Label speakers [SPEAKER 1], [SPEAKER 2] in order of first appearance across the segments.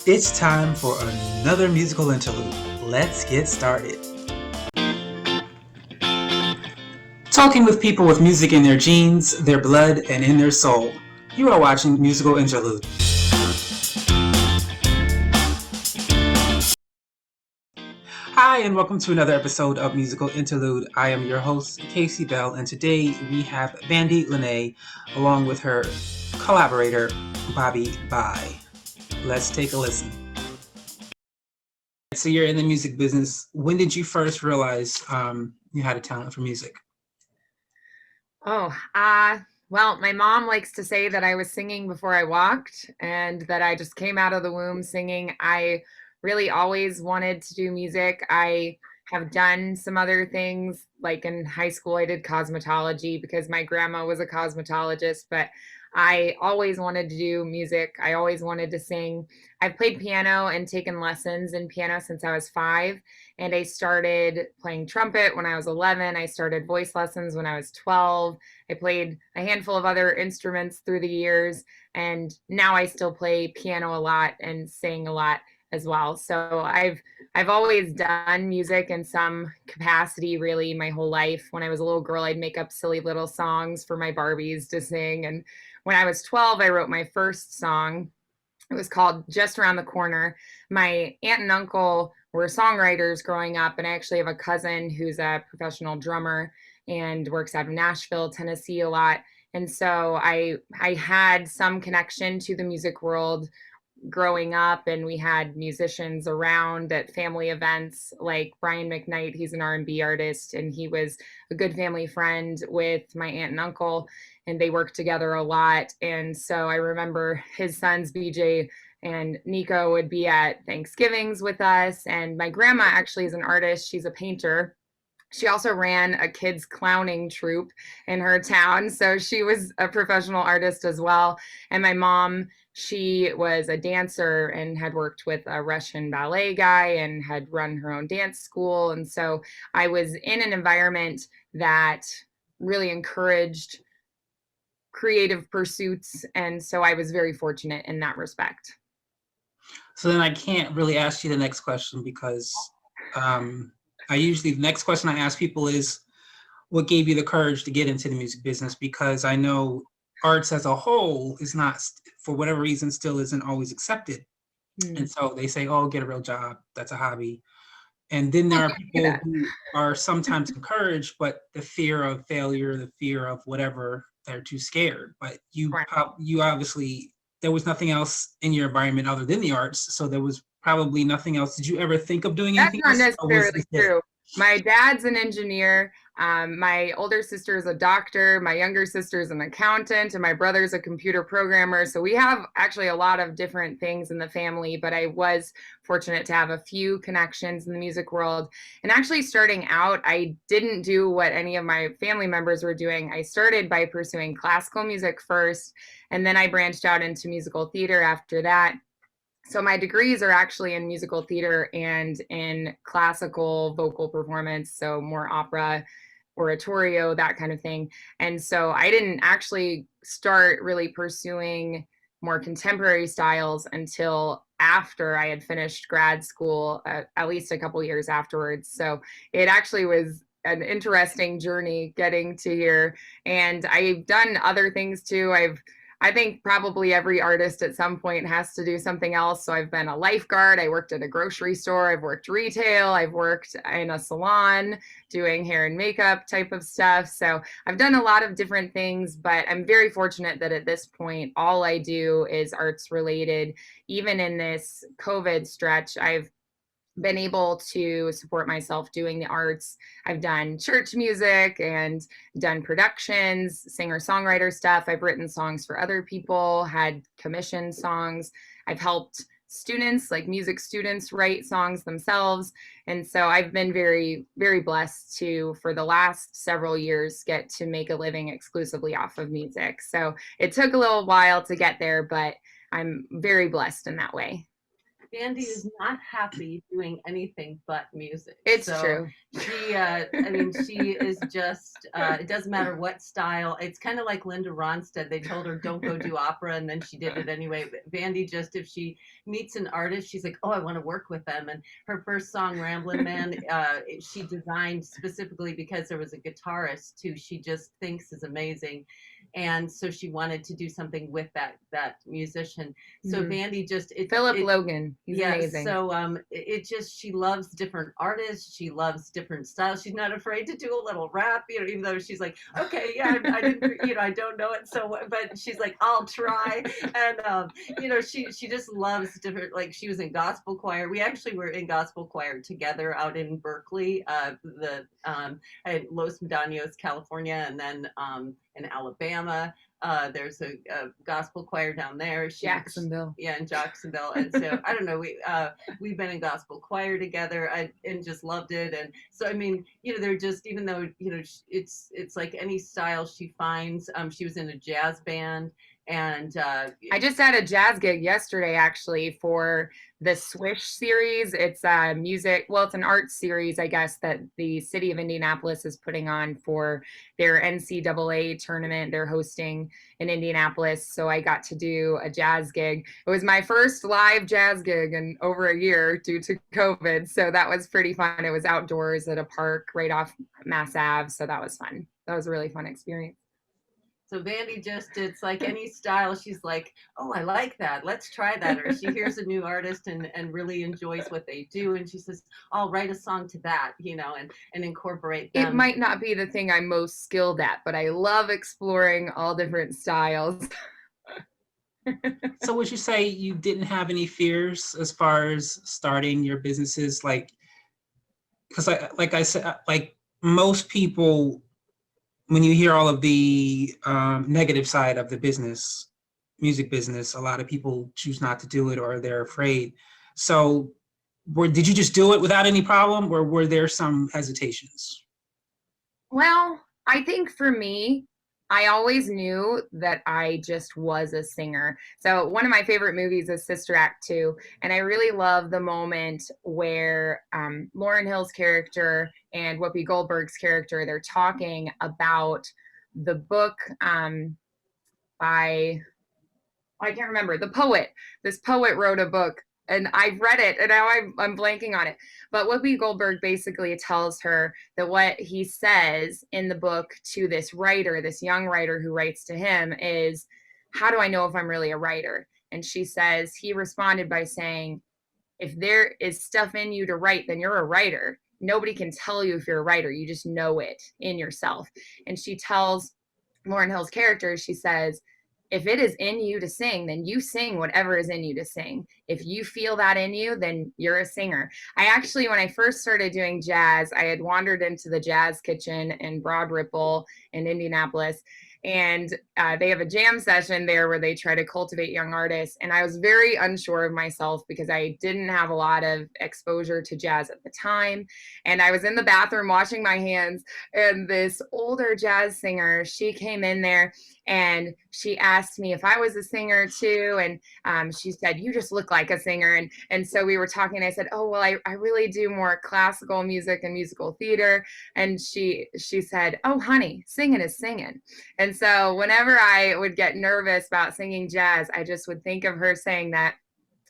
[SPEAKER 1] It's time for another musical interlude. Let's get started. Talking with people with music in their genes, their blood, and in their soul. You are watching Musical Interlude. Hi, and welcome to another episode of Musical Interlude. I am your host, Casey Bell, and today we have Vandi Lynnae along with her collaborator, Bobbi Bye. Let's take a listen. So you're in the music business. When did you first realize you had a talent for music?
[SPEAKER 2] Well, my mom likes to say that I was singing before I walked and that I just came out of the womb singing. I really always wanted to do music. I have done some other things, like in high school, I did cosmetology because my grandma was a cosmetologist, but I always wanted to do music. I always wanted to sing. I've played piano and taken lessons in piano since I was 5. And I started playing trumpet when I was 11. I started voice lessons when I was 12. I played a handful of other instruments through the years, and now I still play piano a lot and sing a lot as well. So I've always done music in some capacity really my whole life. When I was a little girl, I'd make up silly little songs for my Barbies to sing, and when I was 12, I wrote my first song. It was called Just Around the Corner. My aunt and uncle were songwriters growing up, and I actually have a cousin who's a professional drummer and works out of Nashville, Tennessee a lot. And so I had some connection to the music world growing up, and we had musicians around at family events like Brian McKnight. He's an R&B artist, and he was a good family friend with my aunt and uncle, and they worked together a lot. And so I remember his sons BJ and Nico would be at Thanksgivings with us, and my grandma actually is an artist. She's a painter. She also ran a kids clowning troupe in her town, so she was a professional artist as well. And my mom, she was a dancer and had worked with a Russian ballet guy and had run her own dance school. And so I was in an environment that really encouraged creative pursuits, and so I was very fortunate in that respect.
[SPEAKER 1] So then I can't really ask you the next question because I usually, the next question I ask people is, what gave you the courage to get into the music business? Because I know arts as a whole is not, for whatever reason, still isn't always accepted. And so they say, oh, get a real job. That's a hobby. And then there are people who are sometimes encouraged, but the fear of failure, the fear of whatever, they're too scared. But you obviously, there was nothing else in your environment other than the arts, so there was probably nothing else. Did you ever think of doing
[SPEAKER 2] That's
[SPEAKER 1] anything
[SPEAKER 2] not
[SPEAKER 1] else, or was
[SPEAKER 2] necessarily
[SPEAKER 1] this it?
[SPEAKER 2] true. My dad's an engineer. My older sister is a doctor. My younger sister is an accountant, and my brother's a computer programmer. So we have actually a lot of different things in the family, but I was fortunate to have a few connections in the music world. And actually, starting out, I didn't do what any of my family members were doing. I started by pursuing classical music first, and then I branched out into musical theater after that. So my degrees are actually in musical theater and in classical vocal performance, so more opera, oratorio, that kind of thing. And so I didn't actually start really pursuing more contemporary styles until after I had finished grad school, at least a couple years afterwards. So it actually was an interesting journey getting to here. And I've done other things too. I think probably every artist at some point has to do something else. So I've been a lifeguard. I worked at a grocery store. I've worked retail. I've worked in a salon doing hair and makeup type of stuff. So I've done a lot of different things, but I'm very fortunate that at this point, all I do is arts related. Even in this COVID stretch, I've been able to support myself doing the arts. I've done church music and done productions, singer songwriter stuff. I've written songs for other people, had commissioned songs. I've helped students, like music students, write songs themselves. And so I've been very, very blessed to, for the last several years, get to make a living exclusively off of music. So it took a little while to get there, but I'm very blessed in that way.
[SPEAKER 3] Vandi is not happy doing anything but music.
[SPEAKER 2] It's
[SPEAKER 3] so
[SPEAKER 2] true.
[SPEAKER 3] She, I mean, she is just, it doesn't matter what style. It's kind of like Linda Ronstadt. They told her, don't go do opera, and then she did it anyway. But Vandi just, if she meets an artist, she's like, oh, I want to work with them. And her first song, Ramblin' Man, she designed specifically because there was a guitarist who she just thinks is amazing. And so she wanted to do something with that musician. So Vandi just
[SPEAKER 2] Philip Logan, he's amazing.
[SPEAKER 3] So it just, she loves different artists. She loves different styles. She's not afraid to do a little rap, even though she's like, okay, yeah, I didn't, I don't know it so well, but she's like, I'll try. And she just loves different. Like, she was in gospel choir. We actually were in gospel choir together out in Berkeley, at Los Medanos, California, and then in Alabama. There's a gospel choir down there.
[SPEAKER 2] Jacksonville.
[SPEAKER 3] Yeah, in Jacksonville. And so I don't know, we've been in gospel choir together, and just loved it. And so, I mean, they're just, even though, it's like any style she finds. She was in a jazz band. And
[SPEAKER 2] I just had a jazz gig yesterday, actually, for the Swish series. It's music. Well, it's an art series, I guess, that the city of Indianapolis is putting on for their NCAA tournament. They're hosting in Indianapolis. So I got to do a jazz gig. It was my first live jazz gig in over a year due to COVID. So that was pretty fun. It was outdoors at a park right off Mass Ave. So that was fun. That was a really fun experience.
[SPEAKER 3] So Vandi just, it's like any style. She's like, oh, I like that. Let's try that. Or she hears a new artist and really enjoys what they do. And she says, I'll write a song to that, and incorporate them.
[SPEAKER 2] It might not be the thing I'm most skilled at, but I love exploring all different styles.
[SPEAKER 1] So would you say you didn't have any fears as far as starting your businesses? Like, because like I said, like most people, when you hear all of the negative side of the music business, a lot of people choose not to do it or they're afraid. So did you just do it without any problem, or were there some hesitations?
[SPEAKER 2] Well, I think for me, I always knew that I just was a singer. So one of my favorite movies is Sister Act 2. And I really love the moment where Lauryn Hill's character and Whoopi Goldberg's character, they're talking about the book by, I can't remember, the poet. This poet wrote a book, and I've read it, and now I'm blanking on it. But Whoopi Goldberg basically tells her that what he says in the book to this writer, this young writer who writes to him, is, how do I know if I'm really a writer? And she says, he responded by saying, if there is stuff in you to write, then you're a writer. Nobody can tell you if you're a writer. You just know it in yourself. And she tells Lauryn Hill's character, she says, if it is in you to sing, then you sing whatever is in you to sing. If you feel that in you, then you're a singer. I actually, when I first started doing jazz, I had wandered into the Jazz Kitchen in Broad Ripple in Indianapolis. And they have a jam session there where they try to cultivate young artists. And I was very unsure of myself because I didn't have a lot of exposure to jazz at the time. And I was in the bathroom washing my hands, and this older jazz singer, she came in there and she asked me if I was a singer too. And she said, you just look like a singer. And so we were talking. I said, oh, well, I really do more classical music and musical theater. And she said, oh, honey, singing is singing. And so whenever I would get nervous about singing jazz, I just would think of her saying that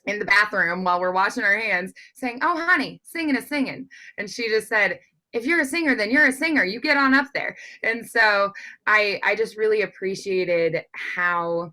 [SPEAKER 2] in the bathroom while we're washing our hands, saying, oh, honey, singing is singing. And she just said, if you're a singer, then you're a singer. You get on up there. And so I just really appreciated how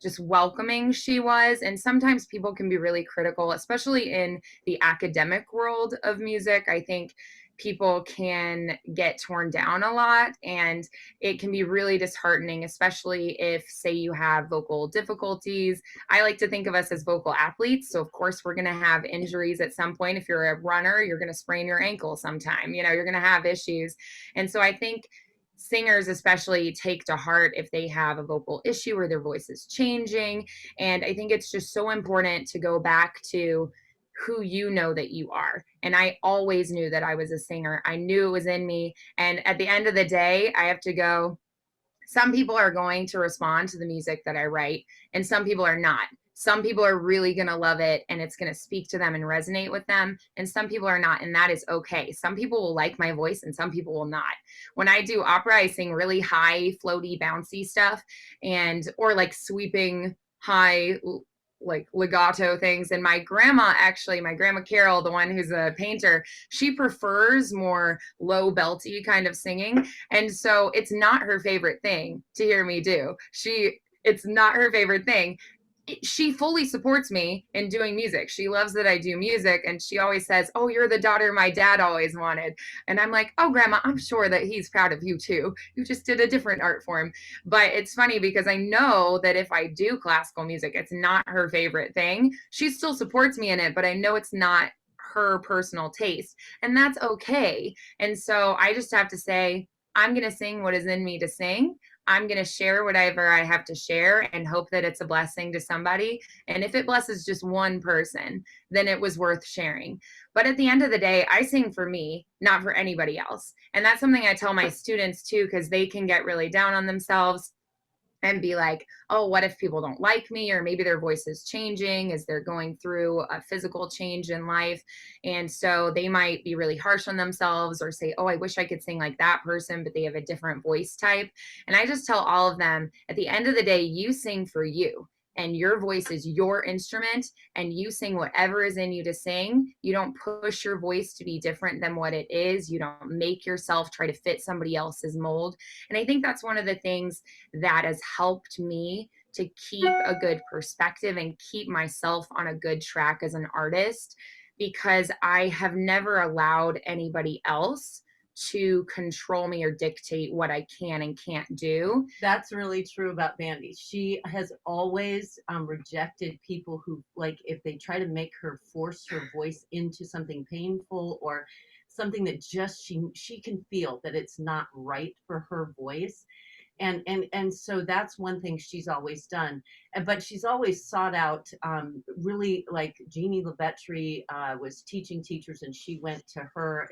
[SPEAKER 2] just welcoming she was. And sometimes people can be really critical, especially in the academic world of music. I think people can get torn down a lot, and it can be really disheartening, especially if, say, you have vocal difficulties. I like to think of us as vocal athletes. So of course we're going to have injuries at some point. If you're a runner, you're going to sprain your ankle sometime, you're going to have issues. And so I think singers especially take to heart if they have a vocal issue or their voice is changing. And I think it's just so important to go back to who you know that you are. And I always knew that I was a singer. I knew it was in me. And at the end of the day, I have to go, some people are going to respond to the music that I write, and some people are not. Some people are really going to love it and it's going to speak to them and resonate with them. And some people are not. And that is okay. Some people will like my voice and some people will not. When I do opera, I sing really high, floaty, bouncy stuff or like sweeping high, like legato things. And my grandma Carol, the one who's a painter, she prefers more low belty kind of singing. And so it's not her favorite thing to hear me do. It's not her favorite thing. She fully supports me in doing music. She loves that I do music. And she always says, oh, you're the daughter my dad always wanted. And I'm like, oh, Grandma, I'm sure that he's proud of you too. You just did a different art form. But it's funny because I know that if I do classical music, it's not her favorite thing. She still supports me in it, but I know it's not her personal taste. And that's okay. And so I just have to say, I'm going to sing what is in me to sing. I'm going to share whatever I have to share and hope that it's a blessing to somebody. And if it blesses just one person, then it was worth sharing. But at the end of the day, I sing for me, not for anybody else. And that's something I tell my students too, because they can get really down on themselves and be like, oh, what if people don't like me? Or maybe their voice is changing as they're going through a physical change in life. And so they might be really harsh on themselves or say, oh, I wish I could sing like that person, but they have a different voice type. And I just tell all of them, at the end of the day, you sing for you. And your voice is your instrument, and you sing whatever is in you to sing. You don't push your voice to be different than what it is. You don't make yourself try to fit somebody else's mold. And I think that's one of the things that has helped me to keep a good perspective and keep myself on a good track as an artist, because I have never allowed anybody else to control me or dictate what I can and can't do.
[SPEAKER 3] That's really true about Vandi. She has always rejected people who, like, if they try to make her force her voice into something painful or something that just she can feel that it's not right for her voice. And so that's one thing she's always done. But she's always sought out really, like Jeannie LaBetry was teaching teachers, and she went to her,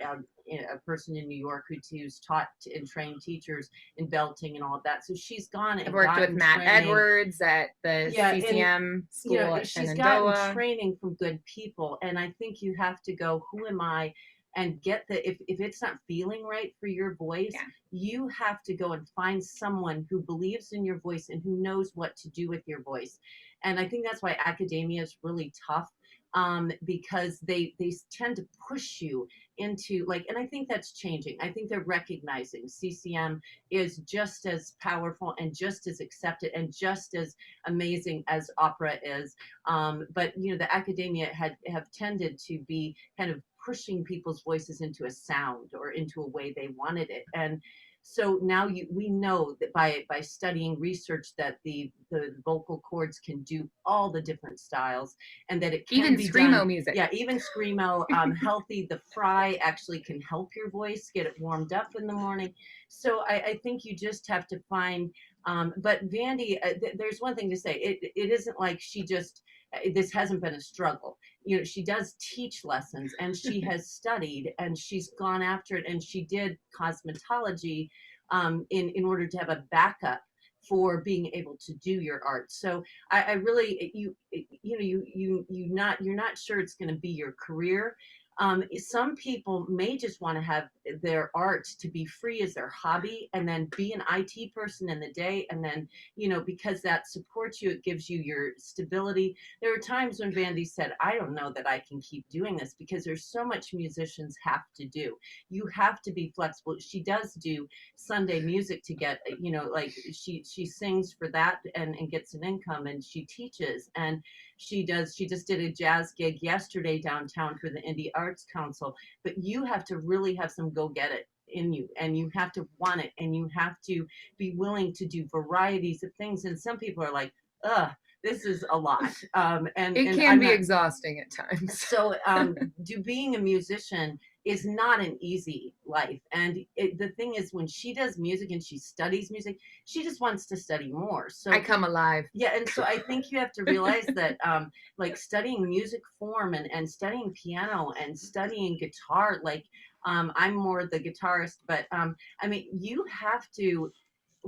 [SPEAKER 3] a person in New York who's taught and trained teachers in belting and all of that. So she's gone and
[SPEAKER 2] I've worked with Matt Edwards at the CCM school at
[SPEAKER 3] she's
[SPEAKER 2] Shenandoah.
[SPEAKER 3] gotten training from good people. And I think you have to go, who am I? And get if it's not feeling right for your voice, you have to go and find someone who believes in your voice and who knows what to do with your voice. And I think that's why academia is really tough, because they tend to push you into, like, and I think that's changing. I think they're recognizing CCM is just as powerful and just as accepted and just as amazing as opera is. But the academia have tended to be kind of pushing people's voices into a sound or into a way they wanted it. And so now we know that by studying research that the vocal cords can do all the different styles, and that it can
[SPEAKER 2] even
[SPEAKER 3] be
[SPEAKER 2] screamo
[SPEAKER 3] done,
[SPEAKER 2] music.
[SPEAKER 3] Yeah, even screamo. Healthy, the fry actually can help your voice get it warmed up in the morning. So I think you just have to find. But Vandi, there's one thing to say. It isn't like she just. This hasn't been a struggle. She does teach lessons, and she has studied, and she's gone after it, and she did cosmetology in order to have a backup for being able to do your art. So I really, you're not sure it's going to be your career. Some people may just want to have their art to be free as their hobby, and then be an IT person in the day. And then, because that supports you, it gives you your stability. There are times when Vandi said, I don't know that I can keep doing this, because there's so much musicians have to do. You have to be flexible. She does do Sunday music to get, like she sings for that and gets an income, and she teaches, and she just did a jazz gig yesterday downtown for the Indie Arts Council. But you have to really have some go get it in you, and you have to want it, and you have to be willing to do varieties of things. And some people are like, ugh, this is a lot. And
[SPEAKER 2] it can be exhausting at times.
[SPEAKER 3] So being a musician is not an easy life. And the thing is, when she does music and she studies music, she just wants to study more. So
[SPEAKER 2] I come alive.
[SPEAKER 3] Yeah, and so I think you have to realize that like studying music form and studying piano and studying guitar, like I'm more the guitarist, but I mean, you have to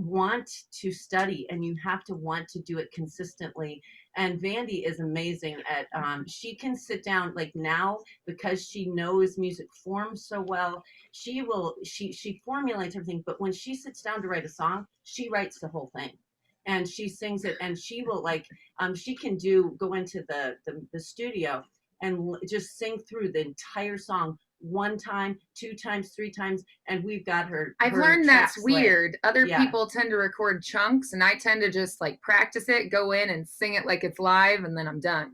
[SPEAKER 3] want to study, and you have to want to do it consistently. And Vandi is amazing at, she can sit down, like now, because she knows music forms so well, she formulates everything, but when she sits down to write a song, she writes the whole thing. And she sings it, and she will like, she can go into the studio and just sing through the entire song one time, two times, three times, and we've got her.
[SPEAKER 2] I've
[SPEAKER 3] her
[SPEAKER 2] learned that's
[SPEAKER 3] tracks laid.
[SPEAKER 2] weird. Other
[SPEAKER 3] Yeah.
[SPEAKER 2] people tend to record chunks, and I tend to just like practice it, go in and sing it like it's live, and then I'm done.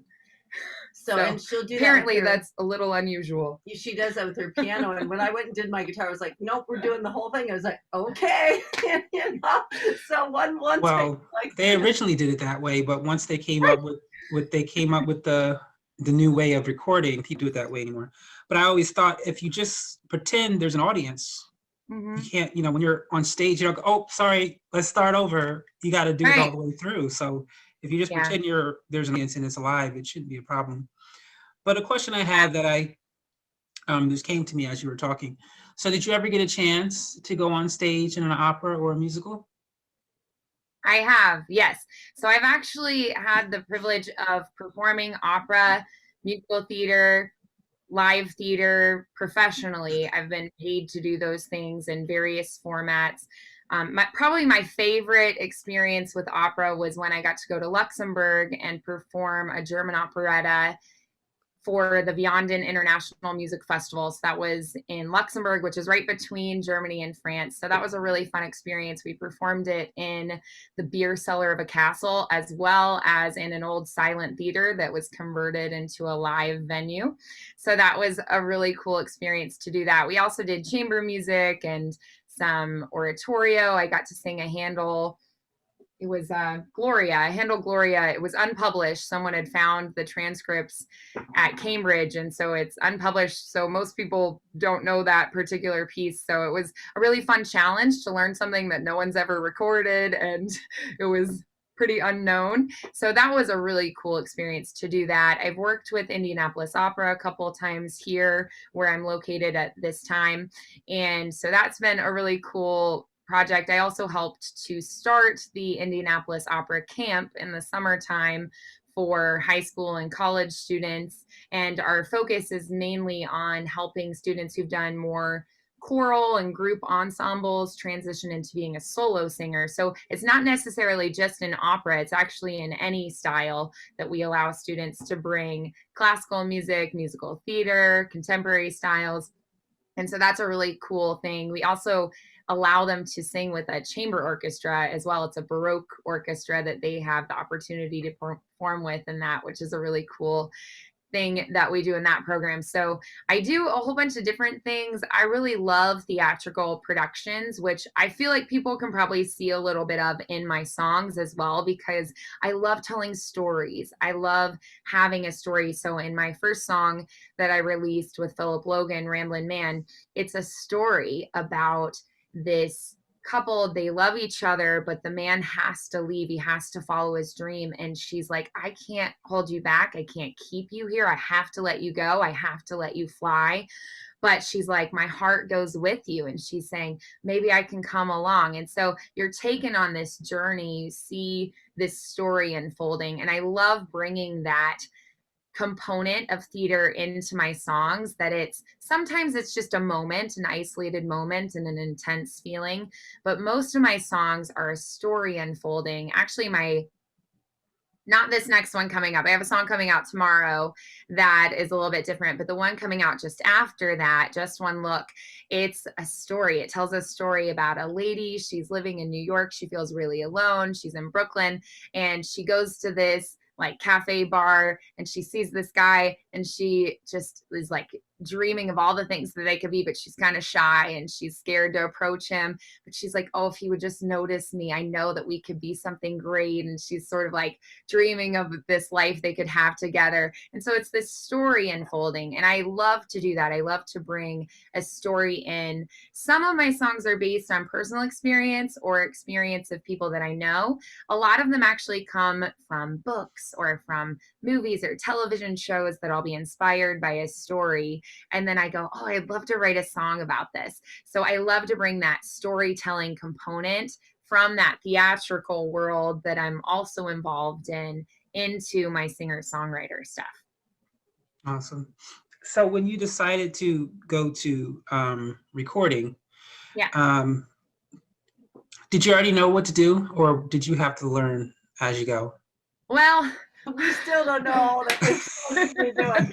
[SPEAKER 3] So and she'll do
[SPEAKER 2] apparently
[SPEAKER 3] that with her,
[SPEAKER 2] that's a little unusual.
[SPEAKER 3] she does that with her piano. And when I went and did my guitar, I was like, nope, we're doing the whole thing. I was like, okay. You know? So one
[SPEAKER 1] Well,
[SPEAKER 3] like,
[SPEAKER 1] they originally did it that way, but once they came up with the new way of recording, people do it that way anymore. But I always thought, if you just pretend there's an audience, you can't, you know, when you're on stage, you don't go, oh, sorry, let's start over. You got to do it all the way through. So if you just pretend there's an audience and it's alive, it shouldn't be a problem. But a question I had that I just came to me as you were talking. So did you ever get a chance to go on stage in an opera or a musical?
[SPEAKER 2] I have, yes. So I've actually had the privilege of performing opera, musical theater, live theater professionally. I've been paid to do those things in various formats. Probably my favorite experience with opera was when I got to go to Luxembourg and perform a German operetta for the Vianden International Music Festival. So that was in Luxembourg, which is right between Germany and France. So that was a really fun experience. We performed it in the beer cellar of a castle, as well as in an old silent theater that was converted into a live venue. So that was a really cool experience to do that. We also did chamber music and some oratorio. I got to sing a Handel. It was Gloria, Handel Gloria. It was unpublished. Someone had found the transcripts at Cambridge, and so it's unpublished. So most people don't know that particular piece. So it was a really fun challenge to learn something that no one's ever recorded, and it was pretty unknown. So that was a really cool experience to do that. I've worked with Indianapolis Opera a couple of times here where I'm located at this time. And so that's been a really cool project. I also helped to start the Indianapolis Opera Camp in the summertime for high school and college students. And our focus is mainly on helping students who've done more choral and group ensembles transition into being a solo singer. So it's not necessarily just in opera, it's actually in any style that we allow students to bring classical music, musical theater, contemporary styles. And so that's a really cool thing. We also allow them to sing with a chamber orchestra as well. It's a Baroque orchestra that they have the opportunity to perform with in that, which is a really cool thing that we do in that program. So I do a whole bunch of different things. I really love theatrical productions, which I feel like people can probably see a little bit of in my songs as well, because I love telling stories. I love having a story. So in my first song that I released with Philip Logan, Ramblin' Man, it's a story about this couple. They love each other, but the man has to leave. He has to follow his dream. And she's like, I can't hold you back. I can't keep you here. I have to let you go. I have to let you fly. But she's like, my heart goes with you. And she's saying, maybe I can come along. And so you're taken on this journey. You see this story unfolding. And I love bringing that component of theater into my songs, that sometimes it's just a moment, an isolated moment and an intense feeling, but most of my songs are a story unfolding. Actually, not this next one coming up. I have a song coming out tomorrow that is a little bit different, but the one coming out just after that, Just One Look, it's a story. It tells a story about a lady. She's living in New York. She feels really alone. She's in Brooklyn, and she goes to this like cafe bar, and she sees this guy, and she just is like dreaming of all the things that they could be, but she's kind of shy and she's scared to approach him. But she's like, oh, if he would just notice me, I know that we could be something great. And she's sort of like dreaming of this life they could have together. And so it's this story unfolding. And I love to do that. I love to bring a story in. Some of my songs are based on personal experience or experience of people that I know. A lot of them actually come from books or from movies or television shows that I'll be inspired by a story. And then I go, oh, I'd love to write a song about this. So I love to bring that storytelling component from that theatrical world that I'm also involved in into my singer-songwriter stuff.
[SPEAKER 1] Awesome. So when you decided to go to recording,
[SPEAKER 2] Yeah.
[SPEAKER 1] Did you already know what to do, or did you have to learn as you go?
[SPEAKER 2] Well,
[SPEAKER 3] we still don't know all that we're supposed to be doing.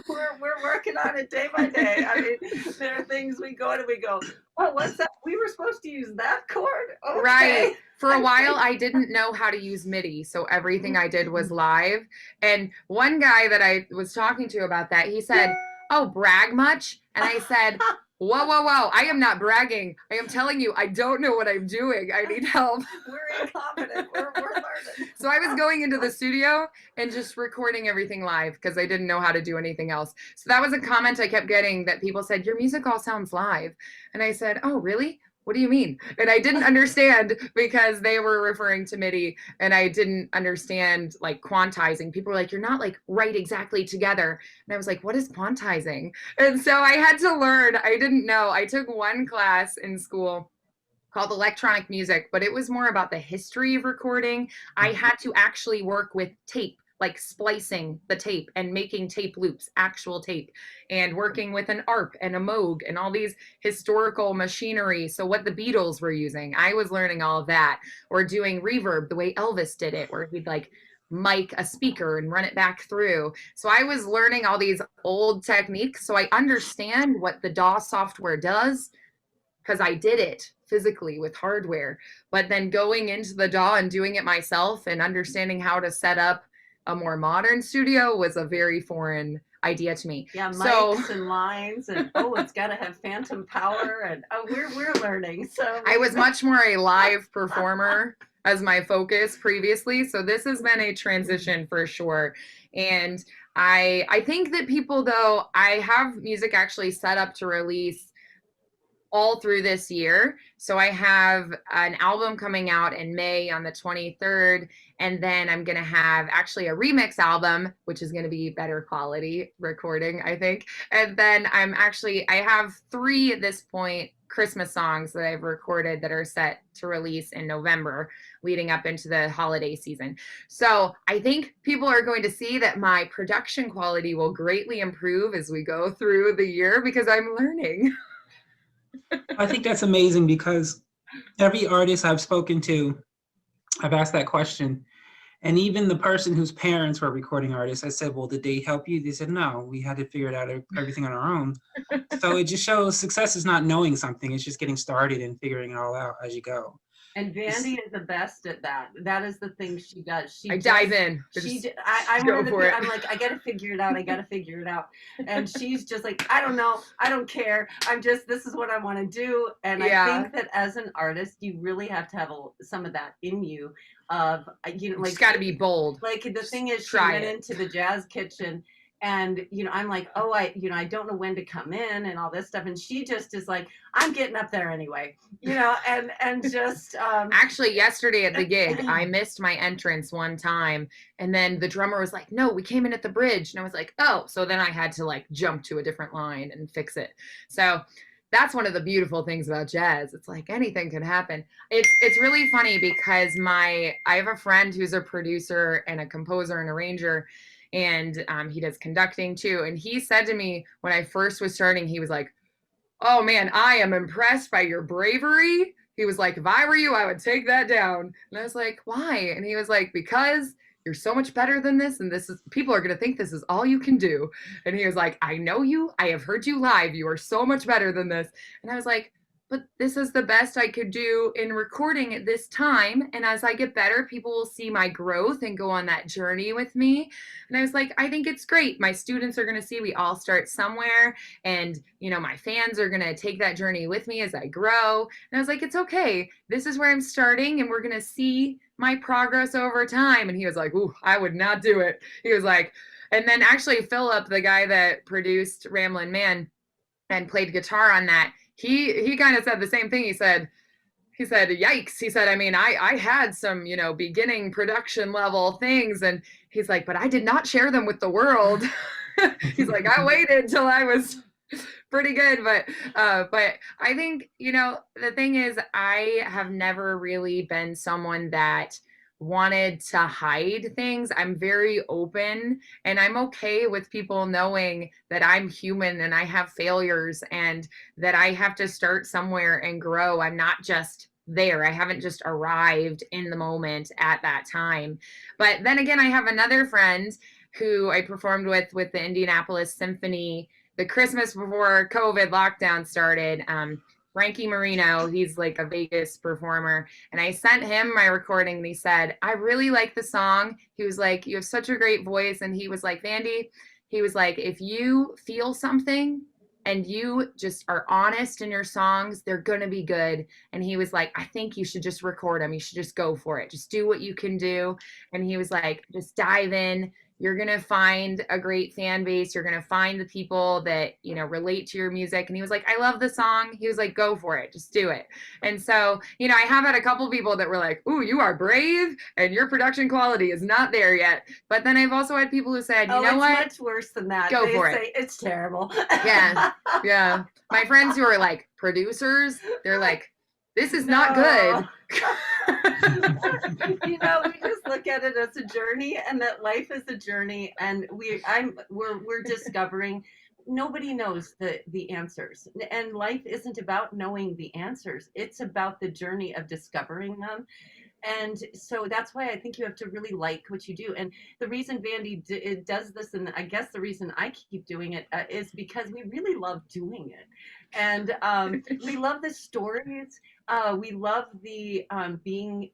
[SPEAKER 3] We're working on it day by day. I mean, there are things we go and we go, oh, what's that? We were supposed to use that chord? Okay.
[SPEAKER 2] Right. For a while, I didn't know how to use MIDI, so everything I did was live. And one guy that I was talking to about that, he said, oh, brag much? And I said, whoa, whoa, whoa, I am not bragging. I am telling you, I don't know what I'm doing. I need help.
[SPEAKER 3] We're incompetent. We're learning.
[SPEAKER 2] So I was going into the studio and just recording everything live because I didn't know how to do anything else. So that was a comment I kept getting, that people said, your music all sounds live. And I said, oh, really? What do you mean? And I didn't understand because they were referring to MIDI, and I didn't understand like quantizing. People were like, you're not like right exactly together. And I was like, what is quantizing? And so I had to learn. I didn't know. I took one class in school called electronic music, but it was more about the history of recording. I had to actually work with tape, like splicing the tape and making tape loops, actual tape, and working with an ARP and a Moog and all these historical machinery. So what the Beatles were using, I was learning all of that, or doing reverb the way Elvis did it, where he'd like mic a speaker and run it back through. So I was learning all these old techniques. So I understand what the DAW software does because I did it physically with hardware. But then going into the DAW and doing it myself and understanding how to set up a more modern studio was a very foreign idea to me.
[SPEAKER 3] Yeah, mics and lines, and it's got to have phantom power, and we're learning. So
[SPEAKER 2] I was much more a live performer as my focus previously. So this has been a transition for sure. And I think that people, though, I have music actually set up to release all through this year. So I have an album coming out in May on the 23rd. And then I'm going to have actually a remix album, which is going to be better quality recording, I think. And then I have 3 at this point Christmas songs that I've recorded that are set to release in November, leading up into the holiday season. So I think people are going to see that my production quality will greatly improve as we go through the year because I'm learning.
[SPEAKER 1] I think that's amazing because every artist I've spoken to, I've asked that question. And even the person whose parents were recording artists, I said, well, did they help you? They said, no, we had to figure it out everything on our own. So it just shows success is not knowing something. It's just getting started and figuring it all out as you go.
[SPEAKER 3] And Vandi is the best at that. That is the thing she does.
[SPEAKER 2] Dive in.
[SPEAKER 3] I'm like, I got to figure it out. I got to figure it out. And she's just like, I don't know. I don't care. This is what I want to do. And I think that as an artist, you really have to have some of that in you of, like,
[SPEAKER 2] got to be bold.
[SPEAKER 3] Like the thing is, she went into the jazz kitchen. And, I'm like, I don't know when to come in and all this stuff. And she just is like, I'm getting up there anyway, and just.
[SPEAKER 2] Actually, yesterday at the gig, I missed my entrance one time. And then the drummer was like, no, we came in at the bridge. And I was like, oh, so then I had to like jump to a different line and fix it. So that's one of the beautiful things about jazz. It's like anything can happen. It's really funny because I have a friend who's a producer and a composer and arranger. And he does conducting too. And he said to me when I first was starting, he was like, oh man, I am impressed by your bravery. He was like, if I were you, I would take that down. And I was like, why? And he was like, because you're so much better than this. And people are going to think this is all you can do. And he was like, I know you. I have heard you live. You are so much better than this. And I was like, but this is the best I could do in recording at this time. And as I get better, people will see my growth and go on that journey with me. And I was like, I think it's great. My students are going to see we all start somewhere. And, my fans are going to take that journey with me as I grow. And I was like, it's okay. This is where I'm starting. And we're going to see my progress over time. And he was like, ooh, I would not do it. He was like, and then actually Philip, the guy that produced Ramblin' Man and played guitar on that, he kind of said the same thing. He said, yikes. He said, I mean, I had some, beginning production level things. And he's like, but I did not share them with the world. He's like, I waited till I was pretty good. But I think, you know, the thing is, I have never really been someone that wanted to hide things. I'm very open, and I'm okay with people knowing that I'm human and I have failures and that I have to start somewhere and grow. I'm not just there. I haven't just arrived in the moment at that time. But then again, I have another friend who I performed with the Indianapolis Symphony the Christmas before COVID lockdown started. Frankie Marino, he's like a Vegas performer. And I sent him my recording and he said, I really like the song. He was like, you have such a great voice. And he was like, Vandi, he was like, if you feel something and you just are honest in your songs, they're going to be good. And he was like, I think you should just record them. You should just go for it. Just do what you can do. And he was like, just dive in. You're going to find a great fan base. You're going to find the people that, you know, relate to your music. And he was like, I love the song. He was like, go for it. Just do it. And so, you know, I have had a couple people that were like, ooh, you are brave and your production quality is not there yet. But then I've also had people who said, you know what?
[SPEAKER 3] It's much worse than that.
[SPEAKER 2] Go
[SPEAKER 3] they
[SPEAKER 2] for
[SPEAKER 3] say,
[SPEAKER 2] it.
[SPEAKER 3] It's terrible.
[SPEAKER 2] Yeah. Yeah. My friends who are like producers, they're like, this is not good.
[SPEAKER 3] You know, we just look at it as a journey, and that life is a journey, and we're discovering. Nobody knows the answers, and life isn't about knowing the answers. It's about the journey of discovering them. And so that's why I think you have to really like what you do. And the reason Vandi does this, and I guess the reason I keep doing it, is because we really love doing it. And we love the stories. We love the being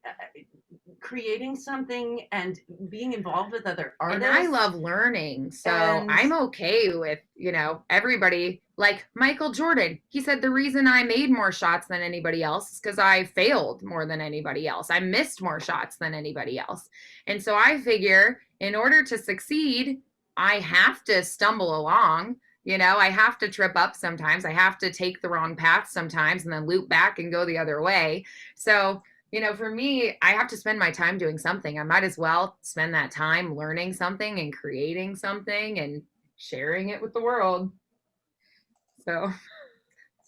[SPEAKER 3] creating something and being involved with other artists.
[SPEAKER 2] And I love learning. So
[SPEAKER 3] And
[SPEAKER 2] I'm okay with, you know, everybody. Like Michael Jordan, he said the reason I made more shots than anybody else is because I failed more than anybody else. I missed more shots than anybody else. And so I figure in order to succeed, I have to stumble along. You know, I have to trip up sometimes. I have to take the wrong path sometimes and then loop back and go the other way. So, you know, for me, I have to spend my time doing something. I might as well spend that time learning something and creating something and sharing it with the world. So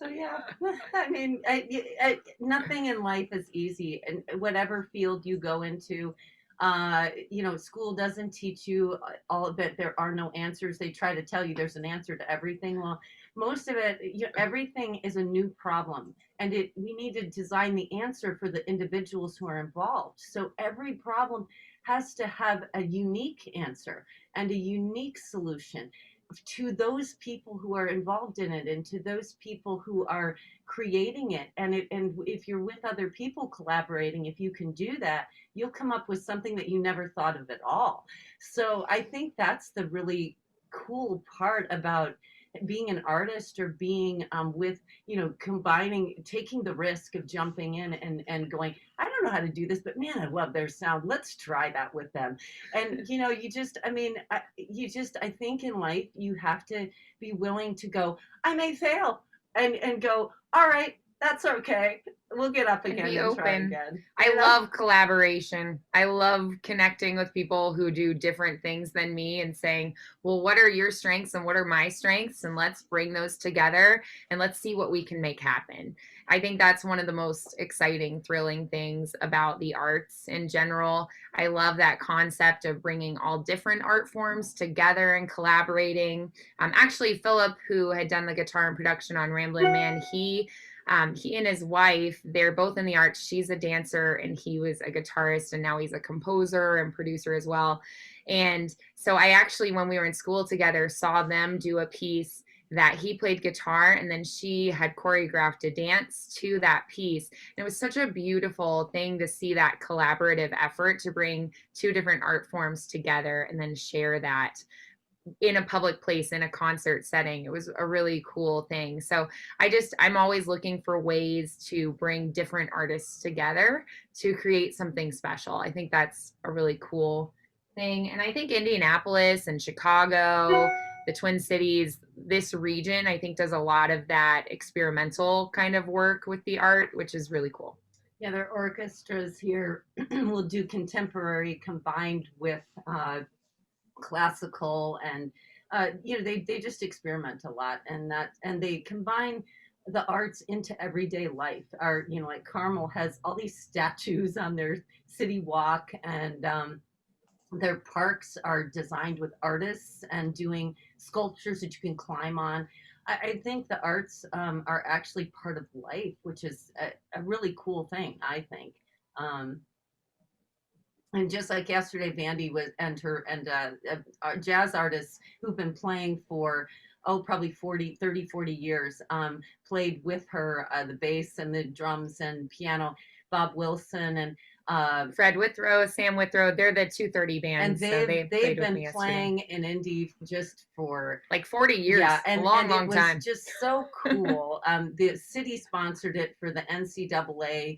[SPEAKER 3] yeah, I mean, nothing in life is easy, and whatever field you go into, you know, school doesn't teach you all that there are no answers. They try to tell you there's an answer to everything. Well, most of it, everything is a new problem, and we need to design the answer for the individuals who are involved. So every problem has to have a unique answer and a unique solution to those people who are involved in it, and to those people who are creating it. And if you're with other people collaborating, if you can do that, you'll come up with something that you never thought of at all. So I think that's the really cool part about being an artist, or being with, you know, taking the risk of jumping in and going, I don't know how to do this, but man, I love their sound. Let's try that with them. And, you know, I think in life, you have to be willing to go, I may fail, and go, all right, that's okay. We'll get up again and try again.
[SPEAKER 2] I love collaboration. I love connecting with people who do different things than me and saying, well, what are your strengths and what are my strengths? And let's bring those together and let's see what we can make happen. I think that's one of the most exciting, thrilling things about the arts in general. I love that concept of bringing all different art forms together and collaborating. Actually, Philip, who had done the guitar and production on Ramblin' Man, he and his wife, they're both in the arts. She's a dancer and he was a guitarist, and now he's a composer and producer as well. And so I actually, when we were in school together, saw them do a piece that he played guitar and then she had choreographed a dance to that piece. And it was such a beautiful thing to see that collaborative effort to bring two different art forms together and then share that in a public place, in a concert setting. It was a really cool thing. So I'm always looking for ways to bring different artists together to create something special. I think that's a really cool thing. And I think Indianapolis and Chicago, the Twin Cities, this region, I think does a lot of that experimental kind of work with the art, which is really cool.
[SPEAKER 3] Yeah, their orchestras here will do contemporary combined with classical, and you know, they just experiment a lot, and they combine the arts into everyday life. Our, you know, like Carmel has all these statues on their city walk, and their parks are designed with artists and doing sculptures that you can climb on. I think the arts are actually part of life, which is a really cool thing, I think. Um, and just like yesterday, Vandi was jazz artists who've been playing for, oh, probably 40 years, played with her, the bass and the drums and piano. Bob Wilson and
[SPEAKER 2] Fred Withrow, Sam Withrow, they're the 230 band.
[SPEAKER 3] and
[SPEAKER 2] So they
[SPEAKER 3] they've
[SPEAKER 2] played with
[SPEAKER 3] been
[SPEAKER 2] me
[SPEAKER 3] playing in indie just for
[SPEAKER 2] like 40 years.
[SPEAKER 3] yeah,
[SPEAKER 2] a long
[SPEAKER 3] it was
[SPEAKER 2] time.
[SPEAKER 3] just so cool. The city sponsored it for the NCAA.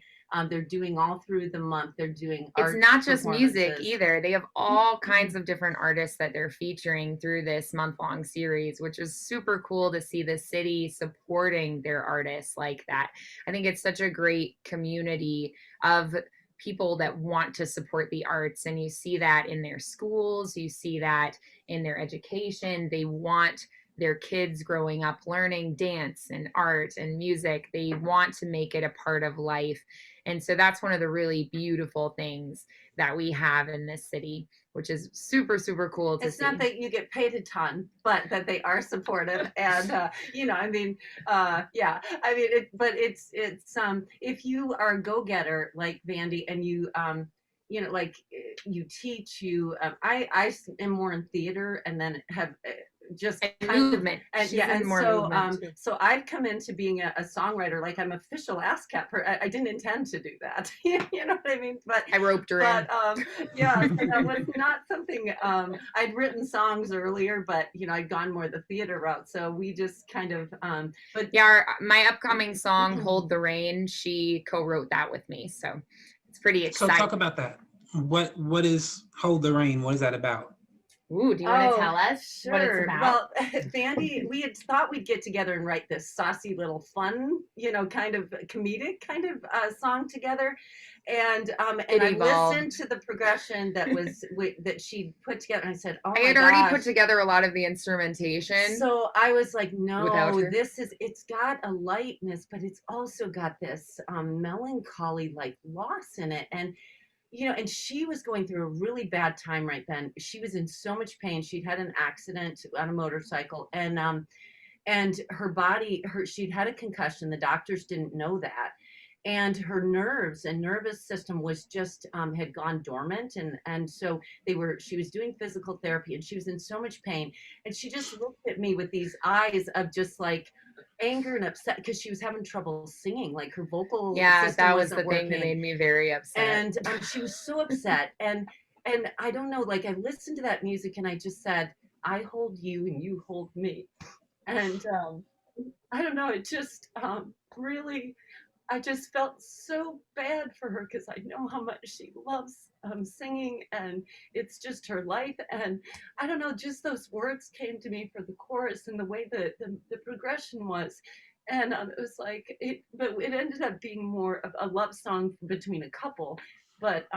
[SPEAKER 3] They're doing all through the month. They're doing
[SPEAKER 2] It's
[SPEAKER 3] art
[SPEAKER 2] not just music
[SPEAKER 3] performances.
[SPEAKER 2] either. They have all kinds of different artists that they're featuring through this month-long series, which is super cool to see the city supporting their artists like that. I think it's such a great community of people that want to support the arts, and you see that in their schools, you see that in their education. They want their kids growing up learning dance and art and music. They want to make it a part of life. And so that's one of the really beautiful things that we have in this city, which is super, super cool to see.
[SPEAKER 3] It's not that you get paid a ton, but that they are supportive. And, you know, I mean, yeah, I mean, but it's, if you are a go-getter like Vandi and you, you know, like you teach, I am more in theater and then have just kind
[SPEAKER 2] movement.
[SPEAKER 3] And
[SPEAKER 2] She's
[SPEAKER 3] yeah, and
[SPEAKER 2] more
[SPEAKER 3] so
[SPEAKER 2] movement too.
[SPEAKER 3] so I've come into being a songwriter, like I'm official ASCAP. I didn't intend to do that. You know what I mean? But
[SPEAKER 2] I roped her in.
[SPEAKER 3] Yeah, so that was not something. I'd written songs earlier, but you know, I'd gone more the theater route. So we just kind of but
[SPEAKER 2] yeah, my upcoming song "Hold the Rain," she co-wrote that with me, so it's pretty exciting.
[SPEAKER 1] So talk about that. What is Hold the Rain? What is that about?
[SPEAKER 2] Ooh, do you want to tell us what it's about?
[SPEAKER 3] Well, Vandi, we had thought we'd get together and write this saucy little fun, you know, kind of comedic kind of song together. And I listened to the progression that was that she put together, and I said, "Oh my gosh!"
[SPEAKER 2] I had already put together a lot of the instrumentation.
[SPEAKER 3] So I was like, "No, it's got a lightness, but it's also got this melancholy, like loss in it." And you know, and she was going through a really bad time right then. She was in so much pain. She'd had an accident on a motorcycle, and her body, she'd had a concussion. The doctors didn't know that, and her nerves and nervous system was just had gone dormant, and so she was doing physical therapy, and she was in so much pain, and she just looked at me with these eyes of just like anger and upset because she was having trouble singing, like her vocal system
[SPEAKER 2] that was
[SPEAKER 3] wasn't
[SPEAKER 2] the
[SPEAKER 3] working.
[SPEAKER 2] thing that made me very upset.
[SPEAKER 3] And she was so upset, and I don't know, like I listened to that music and I just said, "I hold you and you hold me," and I don't know, it just really, I just felt so bad for her because I know how much she loves singing, and it's just her life. And I don't know, just those words came to me for the chorus and the way the progression was. And it was like, but it ended up being more of a love song between a couple. But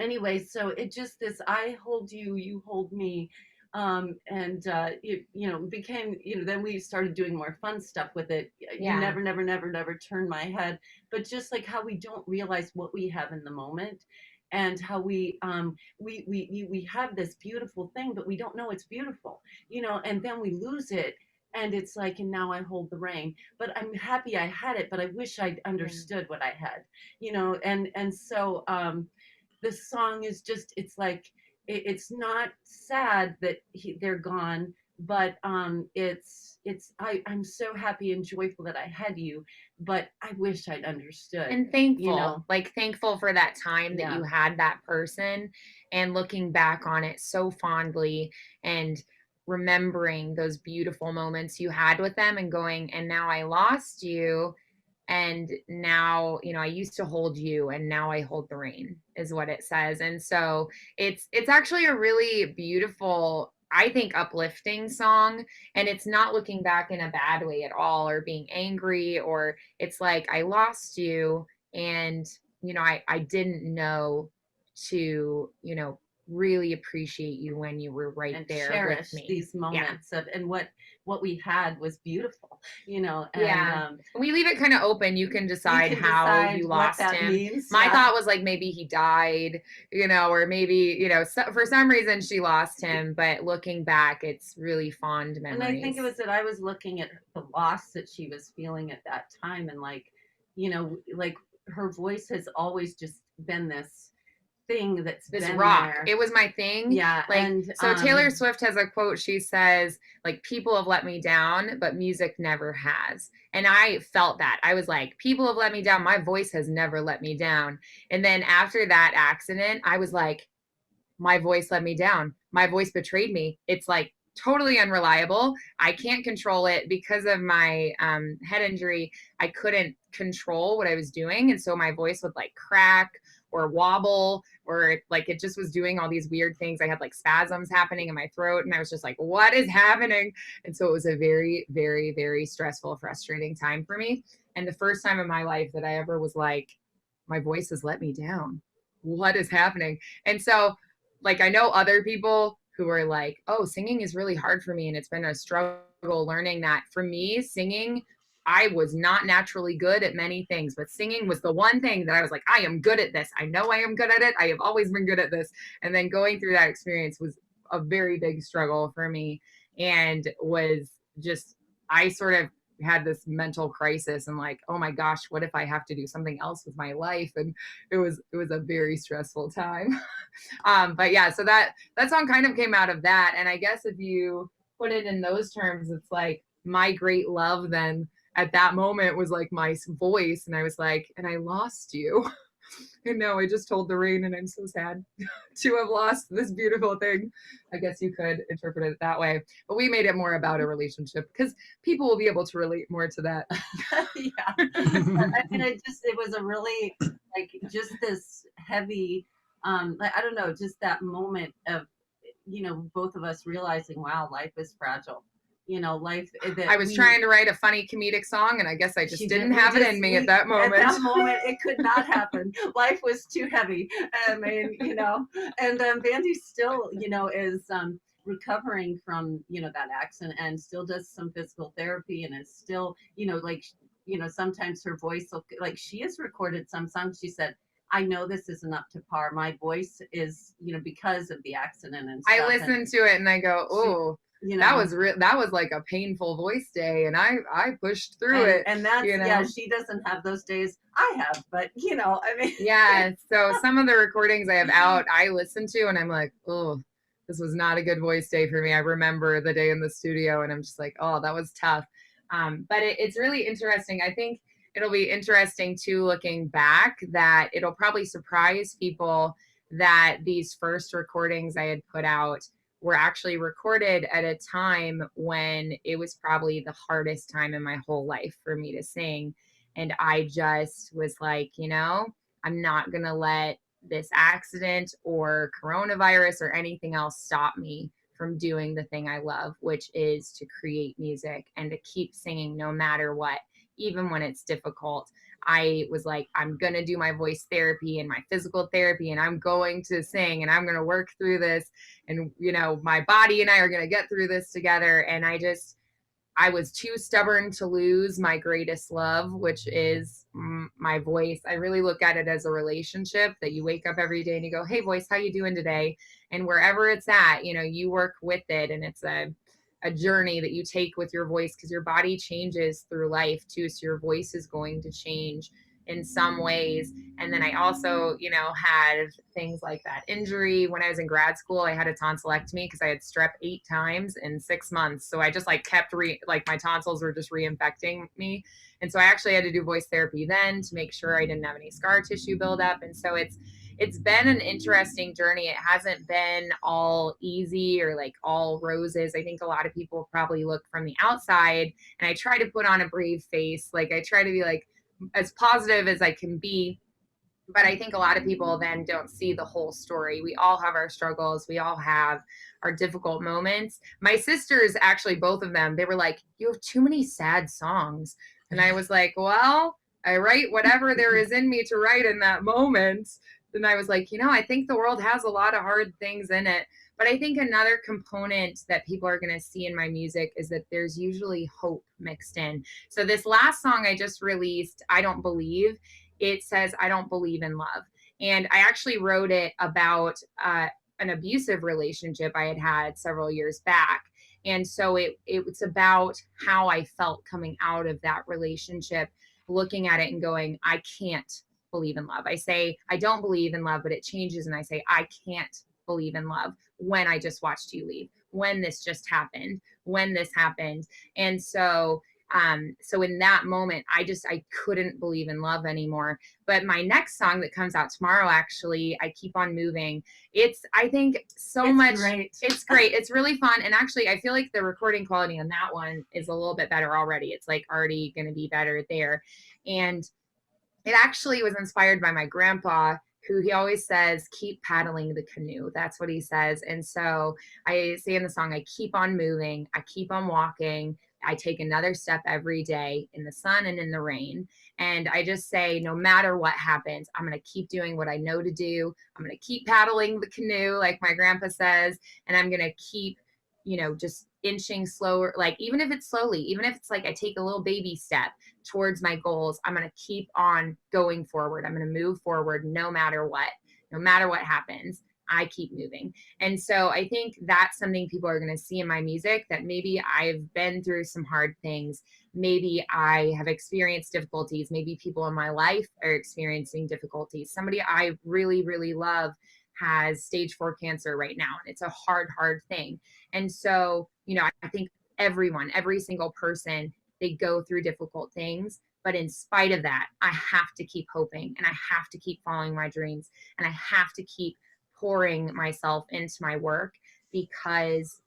[SPEAKER 3] anyway, so it just this, I hold you, you hold me. It, you know, became, you know, then we started doing more fun stuff with it. You never turn my head, but just like how we don't realize what we have in the moment, and how we have this beautiful thing, but we don't know it's beautiful, you know, and then we lose it. And it's like, and now I hold the rain, but I'm happy I had it, but I wish I'd understood what I had, you know, and so this song is just, it's like, it's not sad that they're gone, but I'm so happy and joyful that I had you, but I wish I'd understood.
[SPEAKER 2] And thankful,
[SPEAKER 3] you know?
[SPEAKER 2] like thankful for that time that you had that person, and looking back on it so fondly and remembering those beautiful moments you had with them and going, and now I lost you. And now, you know, I used to hold you and now I hold the rain, is what it says. And so it's actually a really beautiful, I think, uplifting song. And it's not looking back in a bad way at all, or being angry, or it's like, I lost you and, you know, I didn't know to, you know, really appreciate you when you were right
[SPEAKER 3] and
[SPEAKER 2] there
[SPEAKER 3] cherish
[SPEAKER 2] with me.
[SPEAKER 3] these moments of, and what we had was beautiful, you know, and
[SPEAKER 2] Yeah. We leave it kind of open. You can decide
[SPEAKER 3] can
[SPEAKER 2] how
[SPEAKER 3] decide
[SPEAKER 2] you
[SPEAKER 3] what
[SPEAKER 2] lost
[SPEAKER 3] that
[SPEAKER 2] him.
[SPEAKER 3] means.
[SPEAKER 2] My
[SPEAKER 3] Yeah.
[SPEAKER 2] thought was like maybe he died, you know, or maybe, you know, for some reason she lost him. But looking back, it's really fond memories.
[SPEAKER 3] And I think it was that I was looking at the loss that she was feeling at that time, and like, you know, like her voice has always just been this thing that's
[SPEAKER 2] this
[SPEAKER 3] been
[SPEAKER 2] rock.
[SPEAKER 3] there.
[SPEAKER 2] It was my thing.
[SPEAKER 3] Yeah.
[SPEAKER 2] Like,
[SPEAKER 3] and
[SPEAKER 2] so Taylor Swift has a quote. She says, like, people have let me down, but music never has. And I felt that. I was like, people have let me down. My voice has never let me down. And then after that accident, I was like, my voice let me down. My voice betrayed me. It's like totally unreliable. I can't control it because of my head injury. I couldn't control what I was doing. And so my voice would like crack or wobble, or like it just was doing all these weird things. I had like spasms happening in my throat, and I was just like, what is happening? And so it was a very, very, very stressful, frustrating time for me. And the first time in my life that I ever was like, my voice has let me down. What is happening? And so, like, I know other people who are like, oh, singing is really hard for me, and it's been a struggle learning that. For me, singing, I was not naturally good at many things, but singing was the one thing that I was like, I am good at this. I know I am good at it. I have always been good at this. And then going through that experience was a very big struggle for me, and was just, I sort of had this mental crisis and like, oh my gosh, what if I have to do something else with my life? And it was a very stressful time. But yeah, so that song kind of came out of that. And I guess if you put it in those terms, it's like my great love then at that moment was like my voice. And I was like, and I lost you. And now I just told the rain, and I'm so sad to have lost this beautiful thing. I guess you could interpret it that way. But we made it more about a relationship because people will be able to relate more to that.
[SPEAKER 3] Yeah. I mean, it was a really, like, just this heavy, like, I don't know, just that moment of, you know, both of us realizing, wow, life is fragile. You know, life.
[SPEAKER 2] I was trying to write a funny comedic song, and I guess I just didn't have it in me at that moment.
[SPEAKER 3] At that moment, it could not happen. Life was too heavy. I mean, you know, and Vandi still, you know, is recovering from, you know, that accident, and still does some physical therapy, and is still, you know, like, you know, sometimes her voice will, like, she has recorded some songs. She said, I know this isn't up to par. My voice is, you know, because of the accident and stuff.
[SPEAKER 2] I listen to it and I go, oh, you know, that was like a painful voice day, and I pushed through it.
[SPEAKER 3] And that's,
[SPEAKER 2] you know?
[SPEAKER 3] Yeah, she doesn't have those days. I have, but you know, I mean.
[SPEAKER 2] Yeah. So some of the recordings I have out, I listen to, and I'm like, oh, this was not a good voice day for me. I remember the day in the studio, and I'm just like, oh, that was tough. But it's really interesting. I think it'll be interesting too, looking back, that it'll probably surprise people that these first recordings I had put out were actually recorded at a time when it was probably the hardest time in my whole life for me to sing. And I just was like, you know, I'm not going to let this accident or coronavirus or anything else stop me from doing the thing I love, which is to create music and to keep singing no matter what, even when it's difficult. I was like, I'm going to do my voice therapy and my physical therapy, and I'm going to sing, and I'm going to work through this. And, you know, my body and I are going to get through this together. And I was too stubborn to lose my greatest love, which is my voice. I really look at it as a relationship that you wake up every day and you go, hey, voice, how you doing today? And wherever it's at, you know, you work with it. And it's a journey that you take with your voice, because your body changes through life too. So your voice is going to change in some ways. And then I also, you know, had things like that injury when I was in grad school. I had a tonsillectomy because I had strep 8 times in 6 months. So I just like kept my tonsils were just reinfecting me. And so I actually had to do voice therapy then to make sure I didn't have any scar tissue buildup. And so it's been an interesting journey. It hasn't been all easy or like all roses. I think a lot of people probably look from the outside, and I try to put on a brave face. Like, I try to be like as positive as I can be. But I think a lot of people then don't see the whole story. We all have our struggles. We all have our difficult moments. My sisters, actually, both of them, they were like, you have too many sad songs. And I was like, well, I write whatever there is in me to write in that moment. then I was like, I think the world has a lot of hard things in it. But I think another component that people are going to see in my music is that there's usually hope mixed in. So this last song I just released, I Don't Believe, it says, I don't believe in love. And I actually wrote it about an abusive relationship I had several years back. And so it's about how I felt coming out of that relationship, looking at it and going, I can't believe in love. I say, I don't believe in love, but it changes. And I say, I can't believe in love when I just watched you leave, when this just happened, when this happened. And so in that moment, I couldn't believe in love anymore. But my next song that comes out tomorrow, actually, I Keep on Moving. I think so much.
[SPEAKER 3] Great.
[SPEAKER 2] It's great. It's really fun. And actually, I feel like the recording quality on that one is a little bit better already. It's like already going to be better there. And it actually was inspired by my grandpa, who he always says, keep paddling the canoe. That's what he says. And so I say in the song, I keep on moving. I keep on walking. I take another step every day in the sun and in the rain. And I just say, no matter what happens, I'm going to keep doing what I know to do. I'm going to keep paddling the canoe, like my grandpa says, and I'm going to keep, just inching slower, like even if it's slowly, even if it's like I take a little baby step towards my goals, I'm going to keep on going forward. I'm going to move forward no matter what happens. I keep moving. And so I think that's something people are going to see in my music, that maybe I've been through some hard things. Maybe I have experienced difficulties. Maybe people in my life are experiencing difficulties. Somebody I really, really love has stage 4 cancer right now. And it's a hard, hard thing. And so, I think every single person, they go through difficult things. But in spite of that, I have to keep hoping, and I have to keep following my dreams, and I have to keep pouring myself into my work, because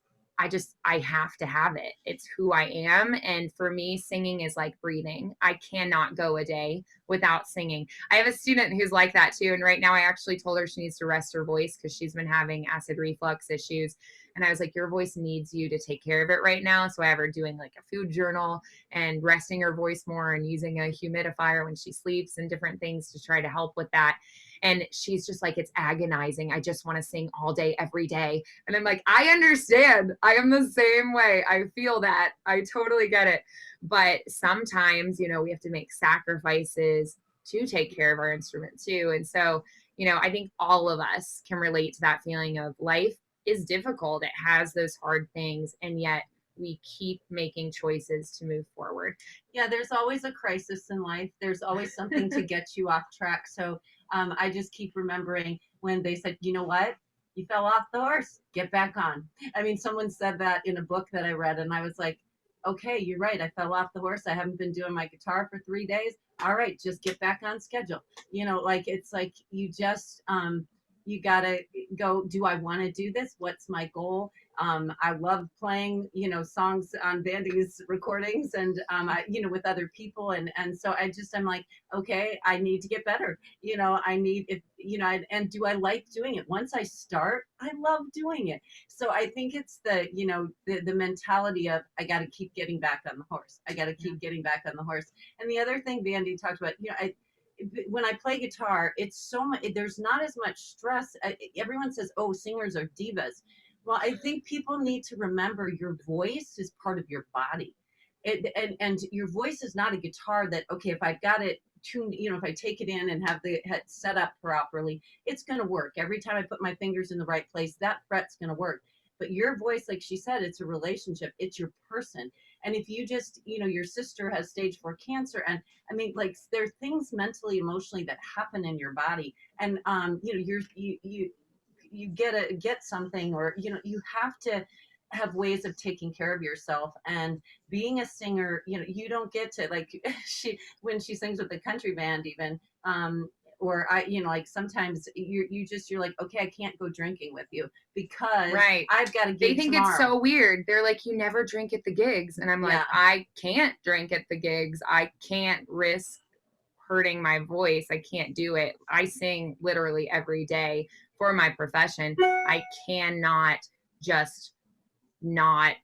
[SPEAKER 2] I have to have it. It's who I am. And for me, singing is like breathing. I cannot go a day without singing. I have a student who's like that too. And right now I actually told her she needs to rest her voice because she's been having acid reflux issues. And I was like, your voice needs you to take care of it right now. So I have her doing like a food journal and resting her voice more and using a humidifier when she sleeps and different things to try to help with that. And she's just like, it's agonizing. I just want to sing all day, every day. And I'm like, I understand. I am the same way. I feel that. I totally get it. But sometimes, we have to make sacrifices to take care of our instrument too. And so, I think all of us can relate to that feeling of life is difficult. It has those hard things. And yet we keep making choices to move forward.
[SPEAKER 3] Yeah, there's always a crisis in life. There's always something to get you off track. So I just keep remembering when they said, you know what? You fell off the horse, get back on. I mean, someone said that in a book that I read, and I was like, okay, you're right. I fell off the horse. I haven't been doing my guitar for 3 days. All right, just get back on schedule. It's like you just, you gotta go, do I want to do this? What's my goal? I love playing, songs on Vandi's recordings and, with other people. And so I'm like, okay, I need to get better. And do I like doing it? Once I start, I love doing it. So I think it's the mentality of, I got to keep getting back on the horse. I got to keep getting back on the horse. And the other thing Vandi talked about, when I play guitar, it's so much, there's not as much stress. Everyone says, oh, singers are divas. Well, I think people need to remember your voice is part of your body. And your voice is not a guitar that, okay, if I've got it tuned, if I take it in and have the head set up properly, it's going to work. Every time I put my fingers in the right place, that fret's going to work. But your voice, like she said, it's a relationship. It's your person. And if you just, your sister has stage 4 cancer, and I mean, like, there are things mentally, emotionally that happen in your body. And, you get something, or you have to have ways of taking care of yourself. And being a singer, you don't get to, like, when she sings with the country band even, or like sometimes you're like, okay, I can't go drinking with you because
[SPEAKER 2] right.
[SPEAKER 3] I've got to
[SPEAKER 2] They think
[SPEAKER 3] tomorrow.
[SPEAKER 2] It's so weird. They're like, you never drink at the gigs. And I'm like,
[SPEAKER 3] Yeah.
[SPEAKER 2] I can't drink at the gigs. I can't risk hurting my voice. I can't do it. I sing literally every day for my profession. I cannot just not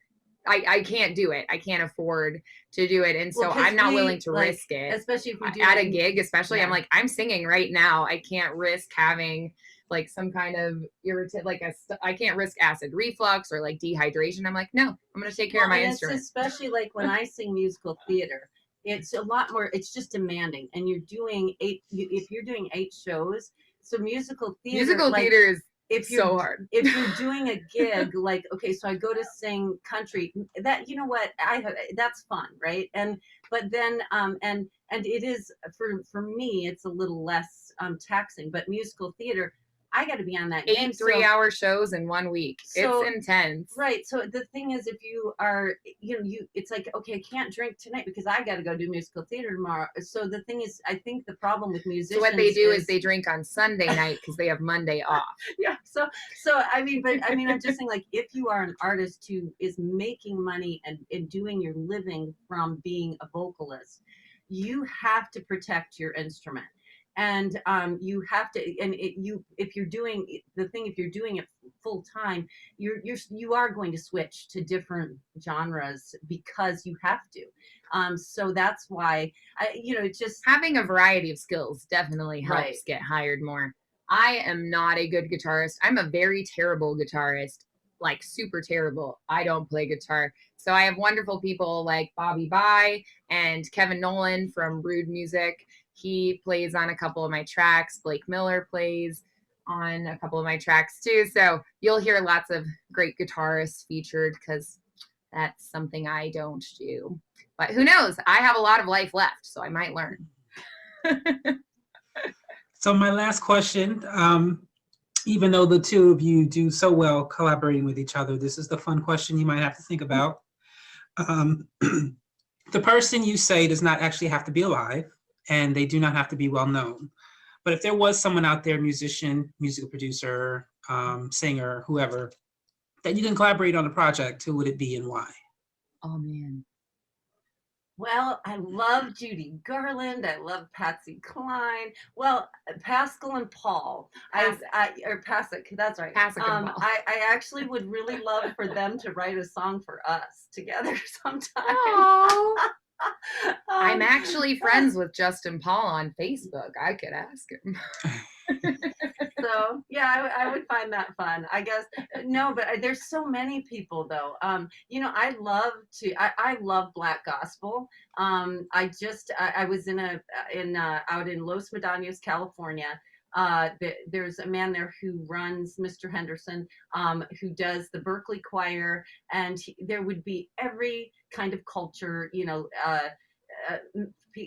[SPEAKER 2] I can't do it. I can't afford to do it. And so
[SPEAKER 3] Well, 'cause
[SPEAKER 2] I'm not
[SPEAKER 3] we,
[SPEAKER 2] willing to
[SPEAKER 3] like,
[SPEAKER 2] risk it.
[SPEAKER 3] especially if we do
[SPEAKER 2] At
[SPEAKER 3] it
[SPEAKER 2] a gig, especially, I'm
[SPEAKER 3] yeah.
[SPEAKER 2] like, I'm singing right now. I can't risk having like some kind of irritant, like I can't risk acid reflux or like dehydration. I'm like, no, I'm going to take care of my
[SPEAKER 3] and
[SPEAKER 2] instrument.
[SPEAKER 3] it's especially like when I sing musical theater, it's a lot more, it's just demanding. And you're doing if you're doing 8 shows, so musical theater,
[SPEAKER 2] Musical
[SPEAKER 3] like,
[SPEAKER 2] theater is
[SPEAKER 3] if you're
[SPEAKER 2] so hard.
[SPEAKER 3] if you're doing a gig, like, okay, so I go to sing country, that, you know what, that's fun, right? And but then and it is for me, it's a little less taxing, but musical theater, I got to be on that game.
[SPEAKER 2] 8 3-hour shows in 1 week.
[SPEAKER 3] So,
[SPEAKER 2] it's intense.
[SPEAKER 3] Right. So the thing is, if you are, it's like, okay, I can't drink tonight because I got to go do musical theater tomorrow. So the thing is, I think the problem with musicians.
[SPEAKER 2] So what they do is they drink on Sunday night because they have Monday off.
[SPEAKER 3] Yeah. So I mean, I'm just saying, like, if you are an artist who is making money and doing your living from being a vocalist, you have to protect your instrument. And you have to, and if you're doing if you're doing it full time, you are going to switch to different genres because you have to. So that's why it's just
[SPEAKER 2] having a variety of skills definitely helps
[SPEAKER 3] Right.
[SPEAKER 2] get hired more. I am not a good guitarist. I'm a very terrible guitarist, like super terrible. I don't play guitar. So I have wonderful people like Bobby Bai and Kevin Nolan from Rude Music. He plays on a couple of my tracks. Blake Miller plays on a couple of my tracks too. So you'll hear lots of great guitarists featured because that's something I don't do. But who knows? I have a lot of life left, so I might learn.
[SPEAKER 1] So my last question, even though the two of you do so well collaborating with each other, this is the fun question you might have to think about. The person you say does not actually have to be alive, and they do not have to be well known. But if there was someone out there, musician, musical producer, singer, whoever, that you can collaborate on a project, who would it be and why?
[SPEAKER 2] Oh, man.
[SPEAKER 3] Well, I love Judy Garland. I love Patsy Cline. Well, Pascal and Paul. Or Pasek. That's right.
[SPEAKER 2] Pasek and Paul.
[SPEAKER 3] I actually would really love for them to write a song for us together sometime.
[SPEAKER 2] I'm actually friends with Justin Paul on Facebook. I could ask him.
[SPEAKER 3] So yeah, I would find that fun, I guess. No, but there's so many people though. I love Black gospel. I was out in Los Medanos, California. There's a man there who runs, Mr. Henderson, who does the Berkeley choir, and there would be every kind of culture,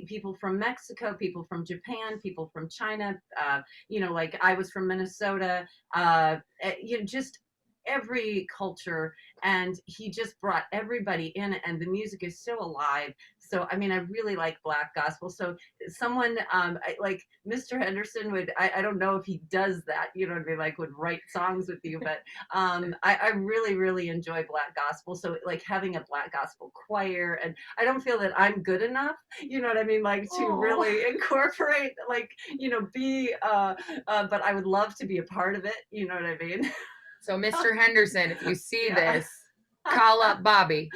[SPEAKER 3] people from Mexico, people from Japan, people from China, like I was from Minnesota, just every culture, and he just brought everybody in, and the music is so alive. So I mean, I really like Black gospel. So someone like Mr. Henderson would, I don't know if he does that, like would write songs with you, but I really, really enjoy Black gospel. So like having a Black gospel choir, and I don't feel that I'm good enough, you know what I mean, like to really incorporate, like, be but I would love to be a part of it, you know what I mean.
[SPEAKER 2] So Mr. Henderson, if you see this, call up Bobby.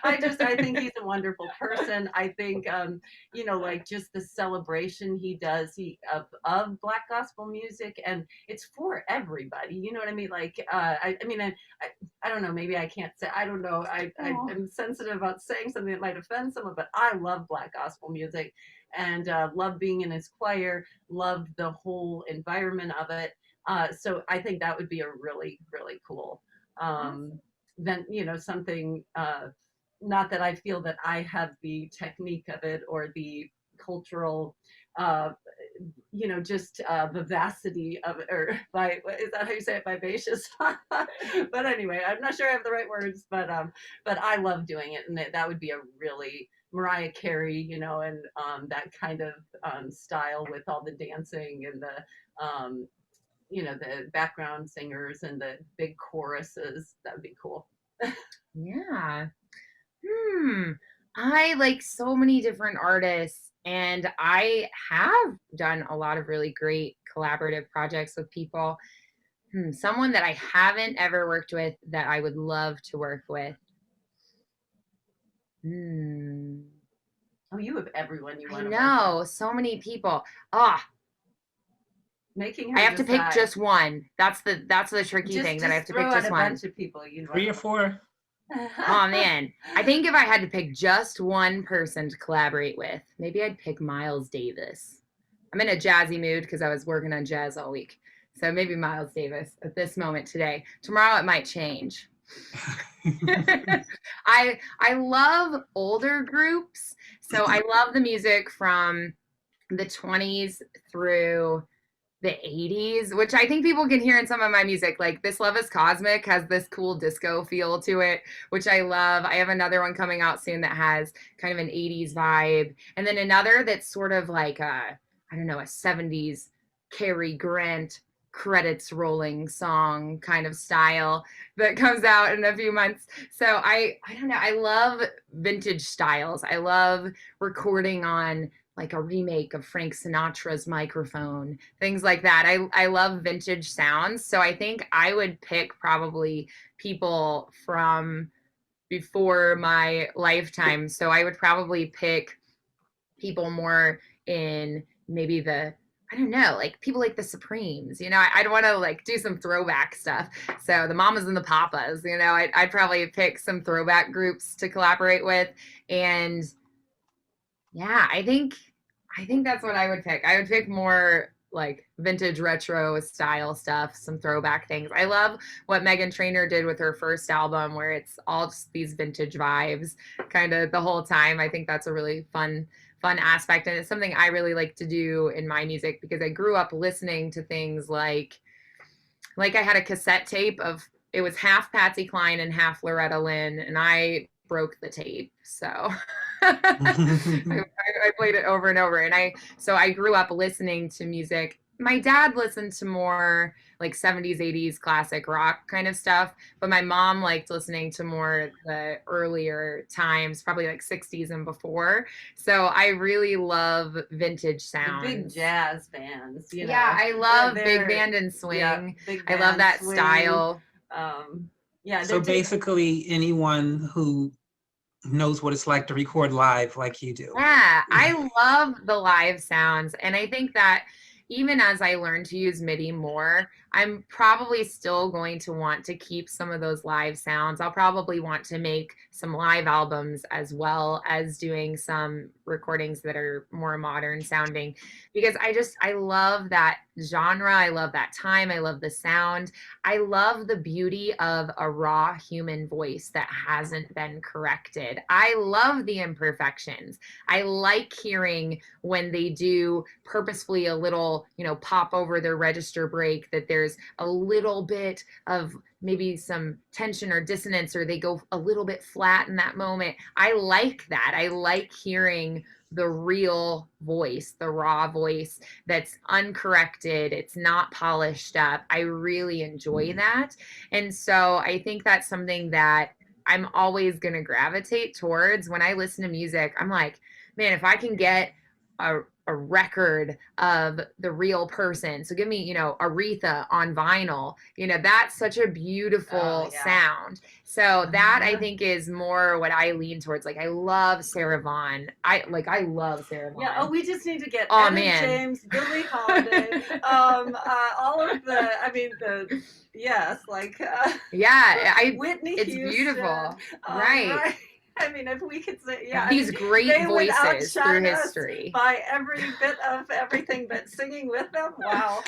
[SPEAKER 3] I think he's a wonderful person. I think, like just the celebration he does of Black gospel music, and it's for everybody. You know what I mean? Like, I don't know. Maybe I can't say. I don't know. I'm sensitive about saying something that might offend someone, but I love Black gospel music, and love being in his choir. Love the whole environment of it. So I think that would be a really, really cool. Then something, not that I feel that I have the technique of it or the cultural just vivacity of it, or is that how you say it, vivacious? But anyway, I'm not sure I have the right words, but I love doing it, and that would be a really Mariah Carey, and that kind of style with all the dancing and the the background singers and the big choruses. That would be cool.
[SPEAKER 2] Yeah. I like so many different artists, and I have done a lot of really great collaborative projects with people. Someone that I haven't ever worked with that I would love to work with. Hmm.
[SPEAKER 3] Oh, you have everyone you
[SPEAKER 2] I
[SPEAKER 3] want to
[SPEAKER 2] know, so many people. Ah,
[SPEAKER 3] making
[SPEAKER 2] I
[SPEAKER 3] her
[SPEAKER 2] have to pick
[SPEAKER 3] decide.
[SPEAKER 2] just one. That's the tricky thing, that I have to pick
[SPEAKER 3] throw out
[SPEAKER 2] just
[SPEAKER 3] a
[SPEAKER 2] one.
[SPEAKER 3] bunch of people you
[SPEAKER 1] 3 or 4?
[SPEAKER 2] Oh man, I think if I had to pick just one person to collaborate with, maybe I'd pick Miles Davis. I'm in a jazzy mood because I was working on jazz all week. So maybe Miles Davis at this moment today. Tomorrow it might change. I love older groups. So I love the music from the 20s through the 80s, which I think people can hear in some of my music. Like This Love is Cosmic has this cool disco feel to it, which I love. I have another one coming out soon that has kind of an 80s vibe. And then another that's sort of like I don't know, a 70s Cary Grant credits rolling song kind of style that comes out in a few months. So I don't know, I love vintage styles. I love recording on like a remake of Frank Sinatra's microphone, things like that. I love vintage sounds. So I think I would pick probably people from before my lifetime. So I would probably pick people more in maybe I don't know, like people like the Supremes, I'd want to like do some throwback stuff. So the Mamas and the Papas, I'd probably pick some throwback groups to collaborate with. And yeah, I think that's what I would pick. I would pick more like vintage retro style stuff, some throwback things. I love what Meghan Trainor did with her first album, where it's all just these vintage vibes kind of the whole time. I think that's a really fun aspect, and it's something I really like to do in my music because I grew up listening to things like I had a cassette tape of, it was half Patsy Cline and half Loretta Lynn, and I broke the tape. So I played it over and over. And I grew up listening to music. My dad listened to more like 70s, 80s classic rock kind of stuff, but my mom liked listening to more the earlier times, probably like 60s and before. So I really love vintage sounds.
[SPEAKER 3] The big jazz bands,
[SPEAKER 2] Yeah, I love big band and swing.
[SPEAKER 3] Yeah, big band,
[SPEAKER 2] I love that
[SPEAKER 3] swing,
[SPEAKER 2] style.
[SPEAKER 3] Yeah.
[SPEAKER 1] So basically anyone who knows what it's like to record live like you do.
[SPEAKER 2] Yeah, I love the live sounds. And I think that even as I learn to use MIDI more, I'm probably still going to want to keep some of those live sounds. I'll probably want to make some live albums as well as doing some recordings that are more modern sounding, because I love that genre. I love that time. I love the sound. I love the beauty of a raw human voice that hasn't been corrected. I love the imperfections. I like hearing when they do purposefully a little, pop over their register break, that there's a little bit of maybe some tension or dissonance, or they go a little bit flat in that moment. I like that. I like hearing the real voice, the raw voice that's uncorrected. It's not polished up. I really enjoy that. And so I think that's something that I'm always going to gravitate towards when I listen to music. I'm like, man, if I can get a record of the real person. So give me, Aretha on vinyl. That's such a beautiful sound. So that I think is more what I lean towards. Like I love Sarah Vaughan. I love Sarah Vaughan.
[SPEAKER 3] Yeah. Oh, we just need to get Etta James, Billie Holiday, all of the yes, like Whitney
[SPEAKER 2] it's
[SPEAKER 3] Houston,
[SPEAKER 2] beautiful, right?
[SPEAKER 3] I mean, if we could say,
[SPEAKER 2] these great voices through history
[SPEAKER 3] by every bit of everything, but singing with them, wow.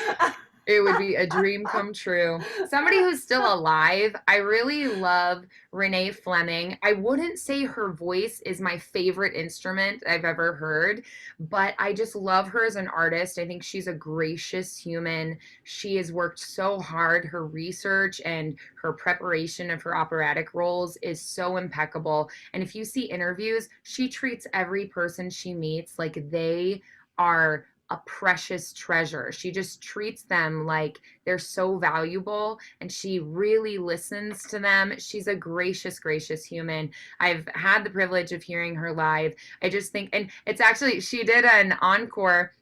[SPEAKER 2] It would be a dream come true. Somebody who's still alive, I really love Renee Fleming. I wouldn't say her voice is my favorite instrument I've ever heard, but I just love her as an artist. I think she's a gracious human. She has worked so hard. Her research and her preparation of her operatic roles is so impeccable. And if you see interviews, she treats every person she meets like they are a precious treasure. She just treats them like they're so valuable, and she really listens to them. She's a gracious, gracious human. I've had the privilege of hearing her live. I just think, and it's actually, she did an encore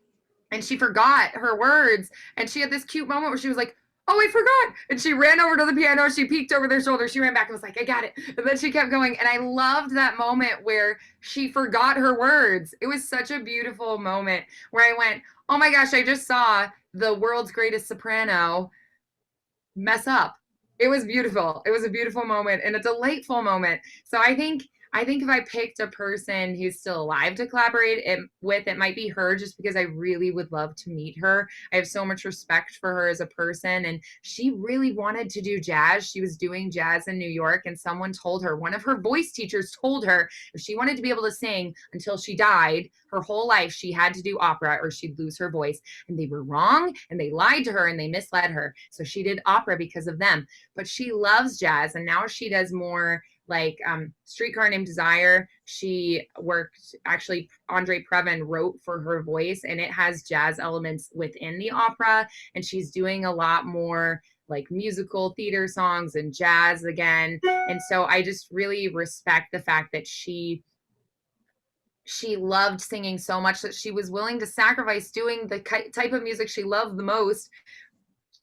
[SPEAKER 2] and she forgot her words, and she had this cute moment where she was like, oh, I forgot. And she ran over to the piano. She peeked over their shoulder. She ran back and was like, I got it. And then she kept going. And I loved that moment where she forgot her words. It was such a beautiful moment where I went, oh my gosh, I just saw the world's greatest soprano mess up. It was beautiful. It was a beautiful moment and a delightful moment. So I think if I picked a person who's still alive to collaborate with, it might be her, just because I really would love to meet her. I have so much respect for her as a person, and she really wanted to do jazz. She was doing jazz in New York, and someone told her, one of her voice teachers told her, if she wanted to be able to sing until she died, her whole life, she had to do opera or she'd lose her voice. And they were wrong, and they lied to her, and they misled her. So she did opera because of them. But she loves jazz, and now she does more like Streetcar Named Desire. She worked, actually Andre Previn wrote for her voice, and it has jazz elements within the opera, and she's doing a lot more like musical theater songs and jazz again. And so I just really respect the fact that she loved singing so much that she was willing to sacrifice doing the type of music she loved the most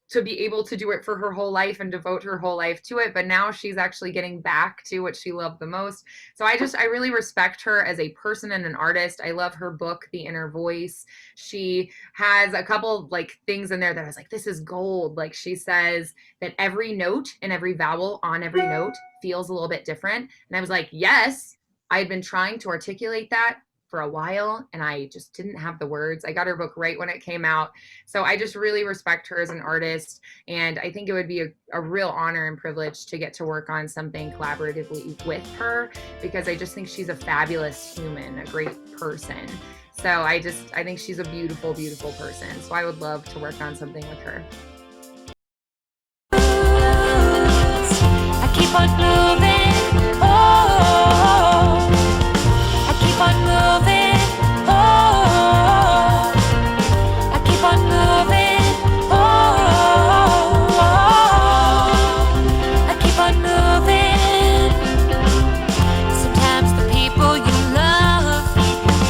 [SPEAKER 2] to be able to do it for her whole life and devote her whole life to it. But now she's actually getting back to what she loved the most. So I really respect her as a person and an artist. I love her book, The Inner Voice. She has a couple like things in there that I was like, this is gold. Like she says that every note and every vowel on every note feels a little bit different. And I was like, yes, I had been trying to articulate that for a while, and I just didn't have the words. I got her book right when it came out. So I just really respect her as an artist, and I think it would be a real honor and privilege to get to work on something collaboratively with her, because I just think she's a fabulous human, a great person. So I think she's a beautiful, beautiful person. So I would love to work on something with her.
[SPEAKER 4] I keep on moving, oh, I keep on moving, oh, I keep on moving, oh, I keep on moving. Sometimes the people you love,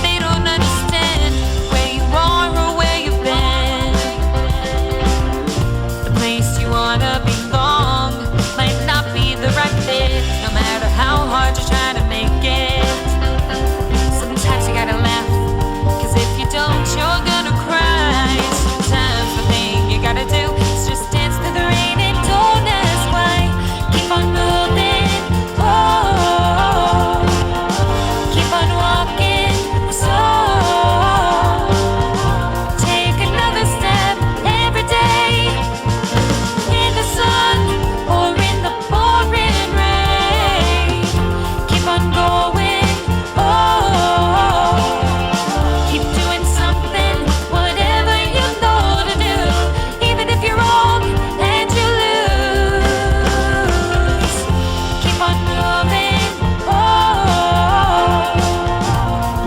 [SPEAKER 4] they don't understand where you are or where you've been. The place you wanna belong might not be the right fit, no matter how hard you try to make it. Sometimes you gotta laugh, 'cause if you don't, you're gonna cry. Sometimes the thing you gotta do is just dance through the rain and don't ask why. Keep on moving, oh, keep on walking, so take another step every day, in the sun or in the pouring rain. Keep on going, oh, keep doing something, whatever you know to do, even if you're wrong and you lose. Keep on moving, oh,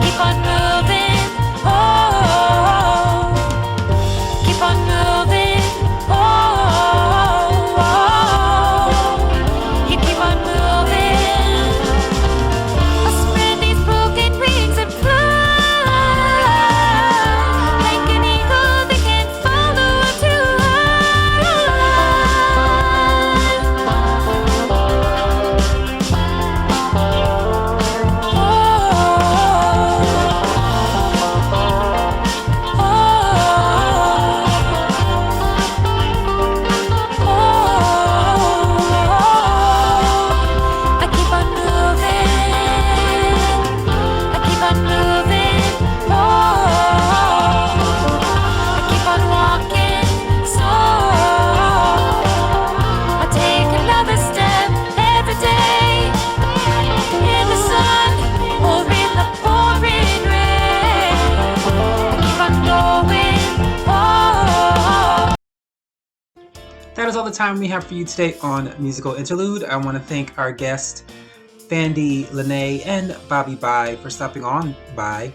[SPEAKER 4] keep on moving, oh, keep on moving, oh, you keep on moving. I'll spread these broken wings and fly like an eagle that can't follow too I keep on moving, I keep on moving, oh, I keep on walking, so I take another step every day, in the sun or in the pouring rain. I keep on going, oh.
[SPEAKER 1] That is all the time we have for you today on Musical Interlude. I want to thank our guests, Vandi Lynnae and Bobbi for stopping on by.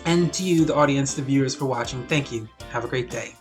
[SPEAKER 1] And to you, the audience, the viewers, for watching. Thank you. Have a great day.